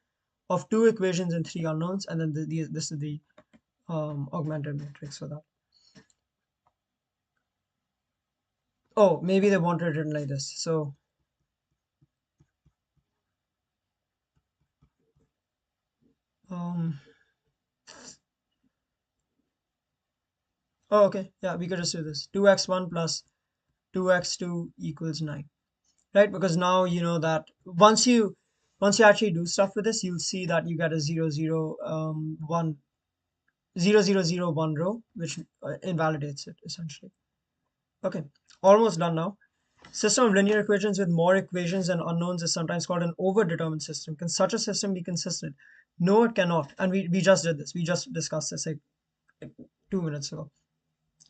of two equations and three unknowns. And then this is the augmented matrix for that. Oh, maybe they wanted it written like this. So um, oh, okay. Yeah, we could just do this. 2x1 plus 2x2 equals 9, right? Because now you know that once you actually do stuff with this, you'll see that you get a 0, 0, 1, 0, 0, 0, 1 row, which invalidates it essentially. Okay, almost done now. System of linear equations with more equations and unknowns is sometimes called an overdetermined system. Can such a system be consistent? No, it cannot. And we just did this. We just discussed this like 2 minutes ago.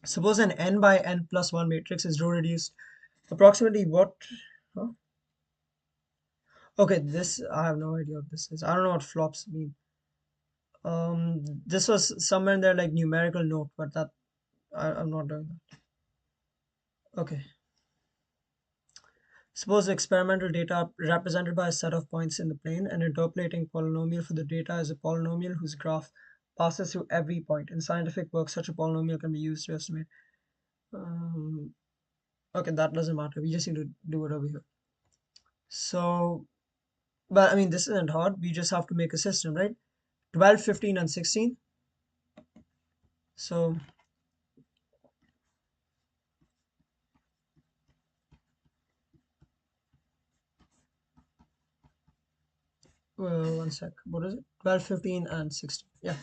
Suppose an n by n plus 1 matrix is row reduced. Approximately what? Huh? Okay, this, I have no idea what this is. I don't know what flops mean. This was somewhere in there like numerical note, but that I'm not doing that. Okay. Suppose the experimental data are represented by a set of points in the plane. An interpolating polynomial for the data is a polynomial whose graph passes through every point. In scientific work, such a polynomial can be used to estimate. Um, okay, that doesn't matter. We just need to do it over here. So, but I mean, this isn't hard. We just have to make a system, right? 12, 15, and 16. So, one sec. What is it? 12, 15, and 16. Yeah.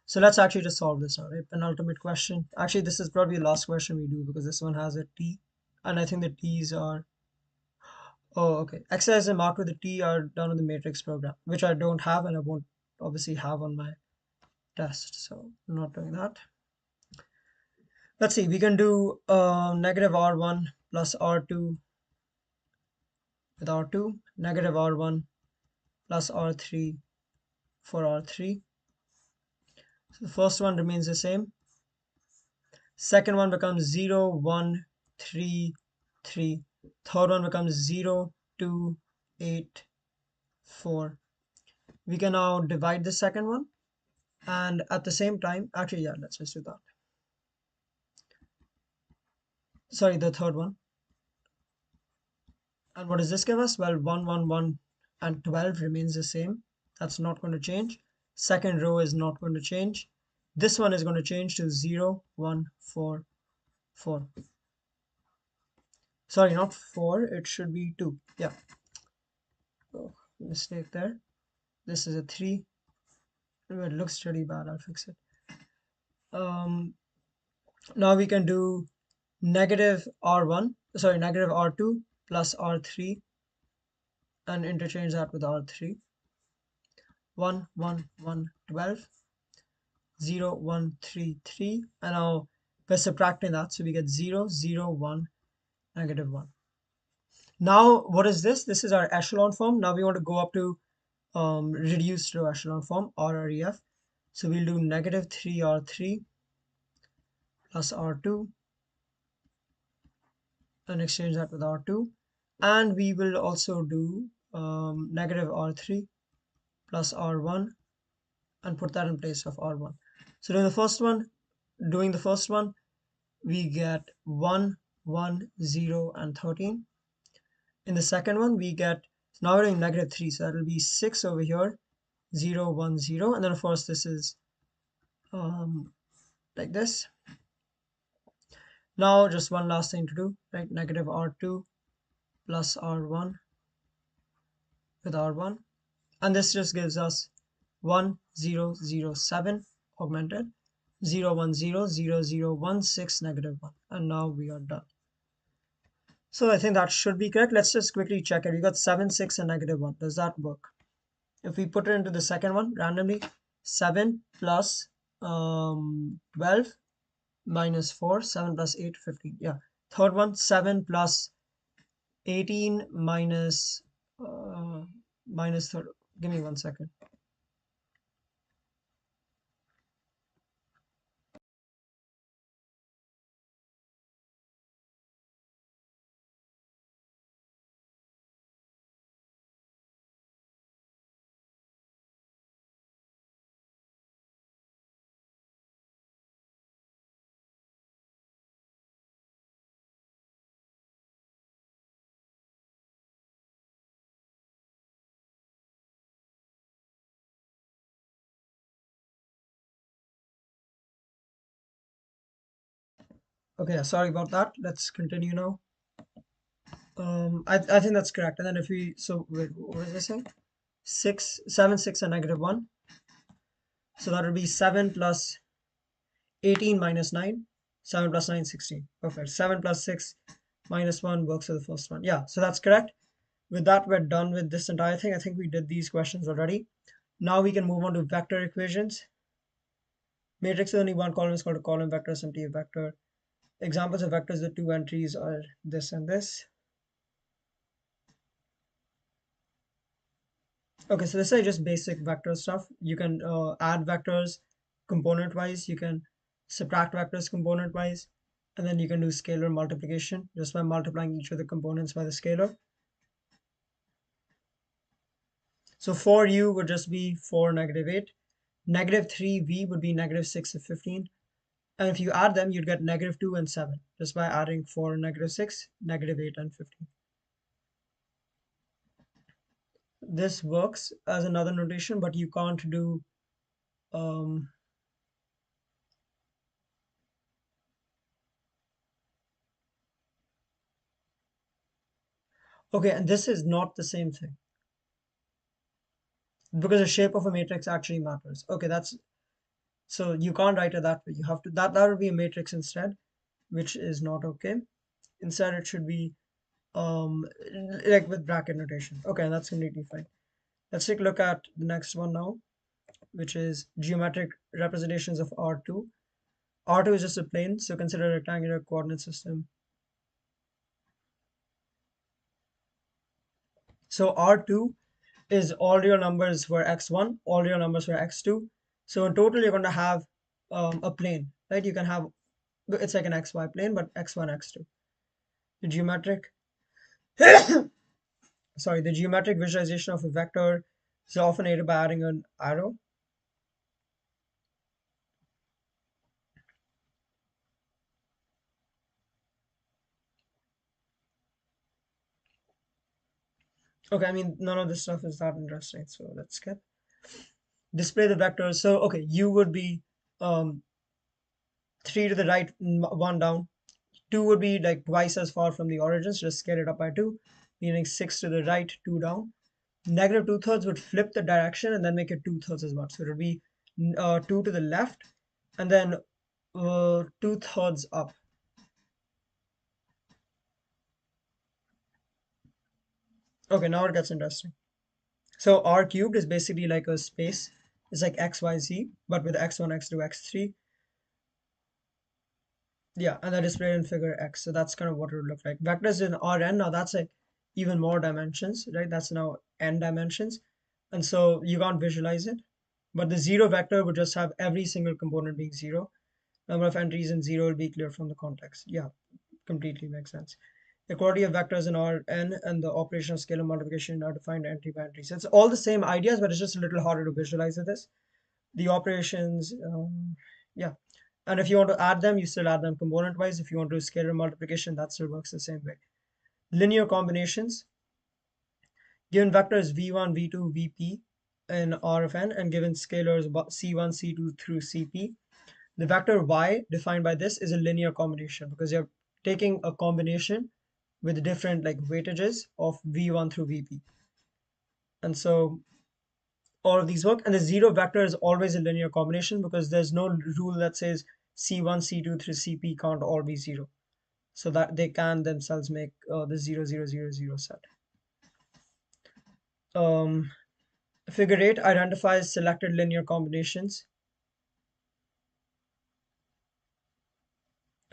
So let's actually just solve this now, right? Penultimate question. Actually, this is probably the last question we do because this one has a T. And I think the T's are, oh, okay. Exercise and mark with the T are done in the matrix program, which I don't have and I won't obviously have on my test. So I'm not doing that. Let's see, we can do negative R1 plus R2 with R2, negative R1 plus R3 for R3. So the first one remains the same. Second one becomes 0, 1, 3, 3. Third one becomes 0, 2, 8, 4. We can now divide the second one, and at the same time, actually, yeah, let's just do that. Sorry, the third one. And what does this give us? Well, 1, 1, 1, and 12 remains the same. That's not going to change. Second row is not going to change. This one is going to change to 0, 1, 4, 4. Sorry, not 4. It should be 2. Yeah. Oh, mistake there. This is a 3. It looks really bad. I'll fix it. Now we can do negative R1, sorry, negative R2 plus R3 and interchange that with R3. 1, 1, 1, 12, 0, 1, 3, 3. And now we're subtracting that, so we get 0, 0, 1, negative 1. Now, what is this? This is our echelon form. Now we want to go up to reduced row echelon form, RREF. So we'll do negative 3R3 plus R2 and exchange that with R2. And we will also do negative R3 plus R1 and put that in place of R1. So doing the first one, we get 1, 1, 0, and 13. In the second one, we get, so now we're doing negative 3, so that will be 6 over here, 0, 1, 0, and then of course this is like this. Now just one last thing to do, right? Negative R2 plus R1 with R1, and this just gives us 1, 0, 0, 7 augmented, 0, 1, 0, 0, 0, 1, 6, negative 1, and now we are done. So I think that should be correct. Let's just quickly check it. We got 7, 6, and negative 1. Does that work? If we put it into the second one randomly, 7 plus 12 minus 4, 7 plus 8, 15. Yeah. Third one, 7 plus 18 minus minus 3. Give me 1 second. Okay, sorry about that. Let's continue now. I think that's correct. And then if we, so wait, what is I saying? 6, 7, 6, and negative 1. So that would be 7 plus 18 minus 9. 7 plus 9, 16. Perfect. 7 plus 6 minus 1 works for the first one. Yeah, so that's correct. With that, we're done with this entire thing. I think we did these questions already. Now we can move on to vector equations. Matrix with only one column is called a column vector, simply a vector. Examples of vectors with two entries are this and this. Okay, so this is just basic vector stuff. You can add vectors component wise, you can subtract vectors component wise, and then you can do scalar multiplication just by multiplying each of the components by the scalar. So 4u would just be 4, negative 8. Negative 3v would be negative 6 of 15. And if you add them, you'd get negative 2 and 7 just by adding 4 and negative 6, negative 8 and 15. This works as another notation, but you can't do okay, and this is not the same thing because the shape of a matrix actually matters. Okay, that's so you can't write it that way. You have to that would be a matrix instead, which is not okay. Instead, it should be like with bracket notation. Okay, that's completely fine. Let's take a look at the next one now, which is geometric representations of R2. R2 is just a plane, so consider a rectangular coordinate system. So R2 is all real numbers for x1, all real numbers for x2. So in total, you're going to have a plane, right? You can have It's like an xy plane, but x1, x2. The geometric, sorry, the geometric visualization of a vector is often aided by adding an arrow. Okay, I mean, none of this stuff is that interesting, so let's skip. Display the vectors. So, okay, u would be um, 3 to the right, 1 down. 2 would be like twice as far from the origins, just scale it up by 2, meaning 6 to the right, 2 down. Negative 2/3 would flip the direction and then make it 2/3 as well. So it would be 2 to the left and then 2/3 up. Okay, now it gets interesting. So R cubed is basically like a space. It's like X, Y, Z, but with X1, X2, X3. Yeah, and that displayed in figure X. So that's kind of what it would look like. Vectors in Rn, now that's like even more dimensions, right? That's now n dimensions. And so you can't visualize it. But the zero vector would just have every single component being zero. Number of entries in zero will be clear from the context. Yeah, completely makes sense. The quantity of vectors in Rn and the operation of scalar multiplication are defined entry by entry. So it's all the same ideas, but it's just a little harder to visualize this. The operations, yeah. And if you want to add them, you still add them component wise. If you want to do scalar multiplication, that still works the same way. Linear combinations. Given vectors v1, v2, vp in R of n, and given scalars c1, c2 through cp, the vector y defined by this is a linear combination because you're taking a combination with different like weightages of v1 through vp. And so all of these work. And the zero vector is always a linear combination because there's no rule that says c1, c2 through cp can't all be zero. So that they can themselves make the 0, 0, 0, 0 set. Um, Figure 8 identifies selected linear combinations.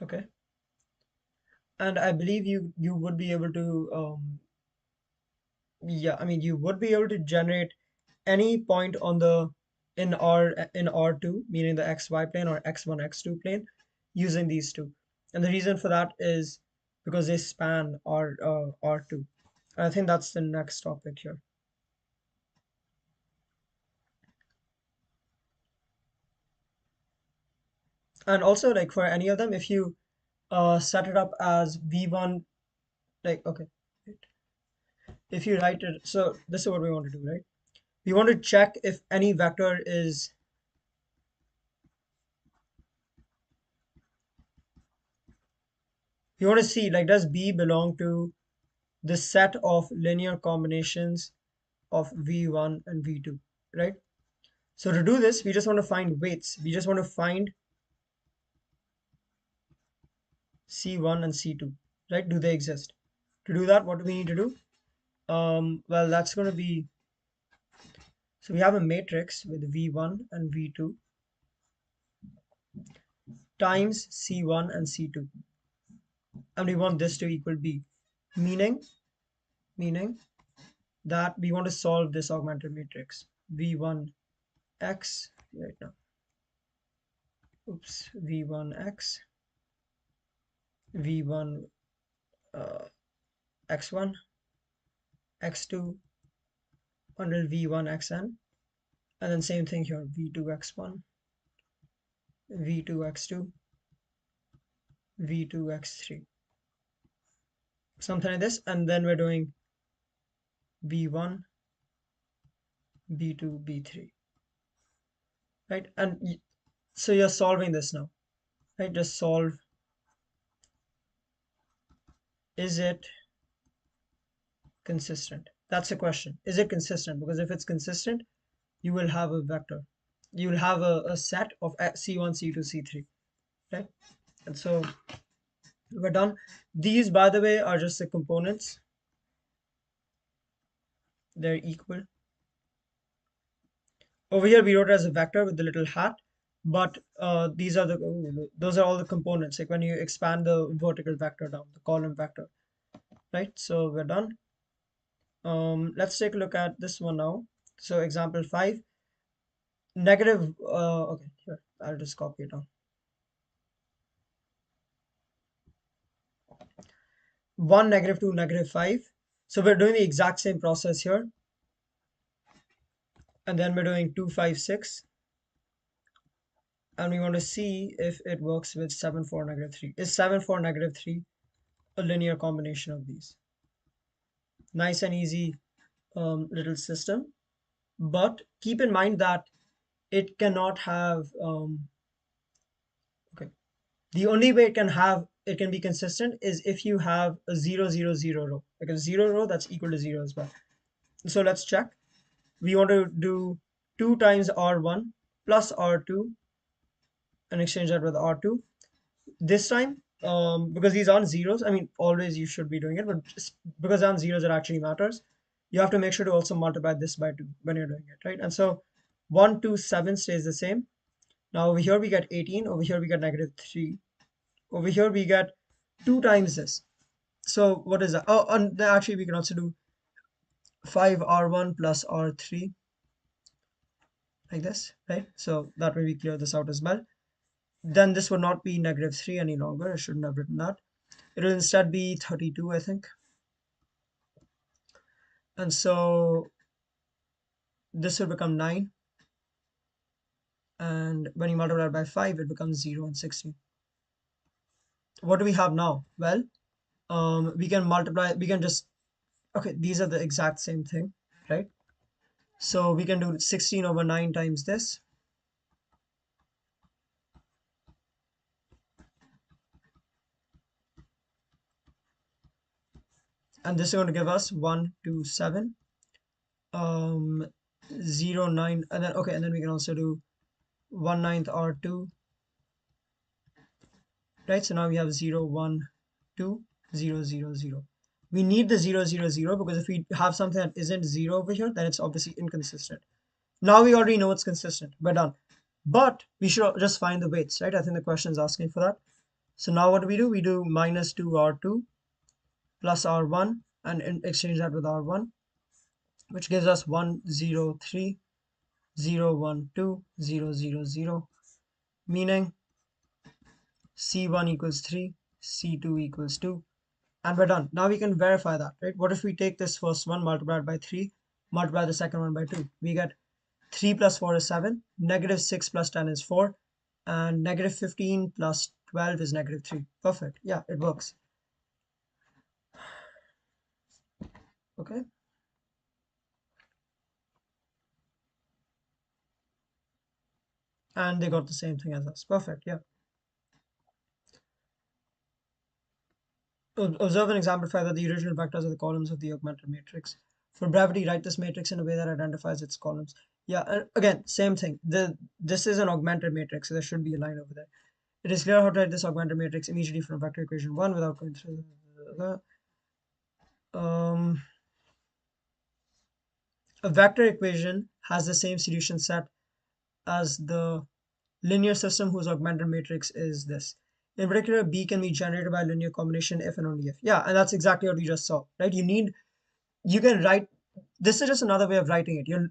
Okay. And I believe you would be able to yeah, I mean you would be able to generate any point on the in R2, meaning the XY plane or X1, X2 plane, using these two. And the reason for that is because they span R2. I think that's the next topic here. And also like for any of them, if you set it up as V1, like okay, if you write it, so this is what we want to do, right? We want to check if any vector is, we want to see like does B belong to the set of linear combinations of V1 and V2, right? So to do this, we just want to find weights. We just want to find C1 and C2, right? Do they exist? To do that, what do we need to do? Well, that's going to be, so we have a matrix with V1 and V2 times C1 and C2. And we want this to equal B, meaning, meaning that we want to solve this augmented matrix. V1x, right now, oops, V1x, V1 x1, x2 until v1xn, and then same thing here, v2x1, v2x2, v2x3, something like this. And then we're doing b1, b2, b3, right? And so you're solving this now, right? Just solve, is it consistent? That's the question. Is it consistent? Because if it's consistent, you will have a vector. You will have a set of c1, c2, c3, right? And so we're done. These, by the way, are just the components. They're equal. Over here we wrote it as a vector with the little hat, but these are those are all the components. Like when you expand the vertical vector down, the column vector, right? So we're done. Let's take a look at this one now. So example 5, negative. Okay, here I'll just copy it down. 1, -2, -5. So we're doing the exact same process here. And then we're doing 2, 5, 6. And we want to see if it works with 7, 4, -3. Is 7, 4, -3 a linear combination of these? Nice and easy little system. But keep in mind that it cannot have, okay, the only way it can be consistent is if you have a 0, 0, 0 row. Like a 0 row that's equal to 0 as well. So let's check. We want to do 2 times R1 plus R2 and exchange that with R2. This time, because these aren't zeros, I mean, always you should be doing it, but just because they're zeros, it actually matters. You have to make sure to also multiply this by 2 when you're doing it, right? And so 1, 2, 7 stays the same. Now over here we get 18, over here we get -3. Over here we get 2 times this. So what is that? Oh, and then actually we can also do 5R1 plus R3 like this, right? So that way we clear this out as well. Then this would not be -3 any longer. I shouldn't have written that. It will instead be 32, I think. And so this will become 9. And when you multiply it by 5, it becomes 0 and 16. What do we have now? Well, we can multiply, we can just, okay, these are the exact same thing, right? So we can do 16 over 9 times this. And this is going to give us 1, 2, 7, 0, 9, and then, okay, and then we can also do 1/9 R2, right? So now we have 0, 1, 2, 0, 0, 0. We need the 0, 0, 0 because if we have something that isn't 0 over here, then it's obviously inconsistent. Now we already know it's consistent. We're done. But we should just find the weights, right? I think the question is asking for that. So now what do? We do -2 R2 plus R1 and exchange that with R1, which gives us 1, 0, 3, 0, 1, 2, 0, 0, 0, meaning C1 equals 3, C2 equals 2, and we're done. Now we can verify that, right? What if we take this first one multiplied by 3, multiply the second one by 2? We get 3 plus 4 is 7, -6 plus 10 is 4, and -15 plus 12 is -3. Perfect. Yeah, it works. Okay. And they got the same thing as us. Perfect. Yeah. Observe and exemplify that the original vectors are the columns of the augmented matrix. For brevity, write this matrix in a way that identifies its columns. Yeah, and again, same thing. This is an augmented matrix, so there should be a line over there. It is clear how to write this augmented matrix immediately from vector equation 1 without going through the a vector equation has the same solution set as the linear system whose augmented matrix is this. In particular, B can be generated by a linear combination if and only if. Yeah, and that's exactly what we just saw, right? You can write, this is just another way of writing it. You're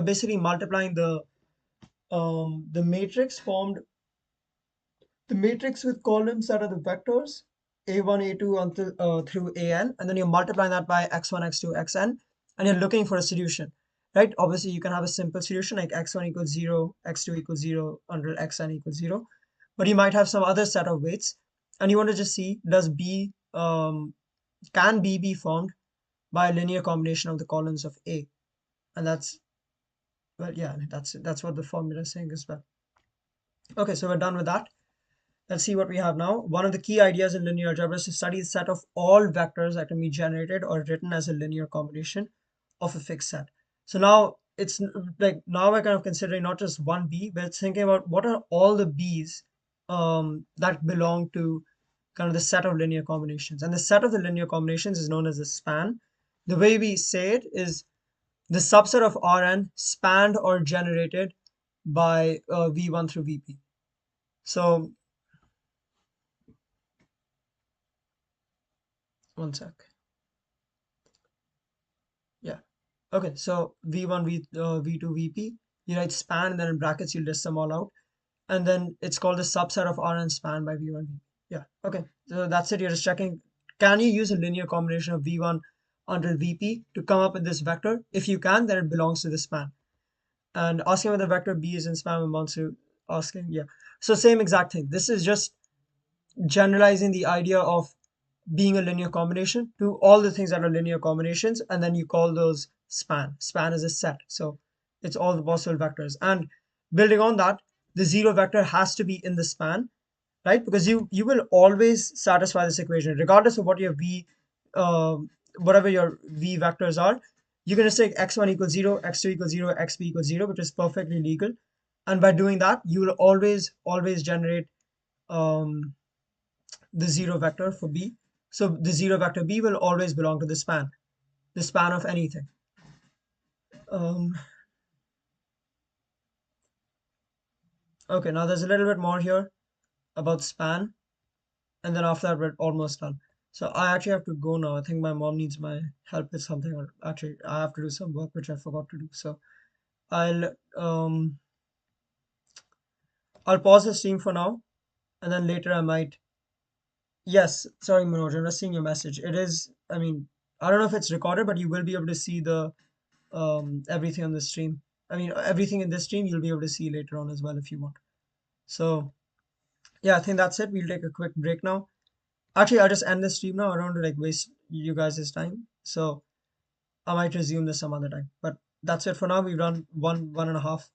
basically multiplying the matrix formed, the matrix with columns that are the vectors, a1, a2 until through an, and then you're multiplying that by x1, x2, xn, and you're looking for a solution, right? Obviously, you can have a simple solution like x1 equals 0, x2 equals 0 until xn equals 0, but you might have some other set of weights, and you want to just see, can B be formed by a linear combination of the columns of A? And that's, well, yeah, that's what the formula is saying as well. Okay, so we're done with that. Let's see what we have now. One of the key ideas in linear algebra is to study the set of all vectors that can be generated or written as a linear combination of a fixed set. So now it's like, now we're kind of considering not just one B, but it's thinking about what are all the B's that belong to kind of the set of linear combinations. And the set of the linear combinations is known as the span. The way we say it is the subset of Rn spanned or generated by V1 through Vp. So one sec. Yeah. Okay. So V1, V2, Vp. You write span, and then in brackets you list them all out, and then it's called the subset of Rn span by V1, Vp. Yeah. Okay. So that's it. You're just checking. can you use a linear combination of v1 until vp to come up with this vector? If you can, then it belongs to the span. And asking whether vector b is in span amounts to asking, yeah. So same exact thing. This is just generalizing the idea of being a linear combination to all the things that are linear combinations, and then you call those span. Span is a set, so it's all the possible vectors. And building on that, the zero vector has to be in the span, right? Because you will always satisfy this equation regardless of what your v, whatever your v vectors are. You can just take x1 equals 0, x2 equals 0, xp equals 0, which is perfectly legal. And by doing that, you will always generate um, the zero vector for b. So the zero vector b will always belong to the span of anything. Um, okay, now there's a little bit more here about span, and then after that we're almost done. So I actually have to go now. I think my mom needs my help with something, or actually I have to do some work which I forgot to do. So I'll um I'll pause the stream for now, and then later I might. Yes, sorry Manoj, I'm just seeing your message. It is, I mean, I don't know if it's recorded, but you will be able to see the everything on the stream. I mean, everything in this stream you'll be able to see later on as well if you want. So yeah, I think that's it. We'll take a quick break now. Actually, I'll just end the stream now. I don't want to like waste you guys' time. So I might resume this some other time. But that's it for now. We've done one and a half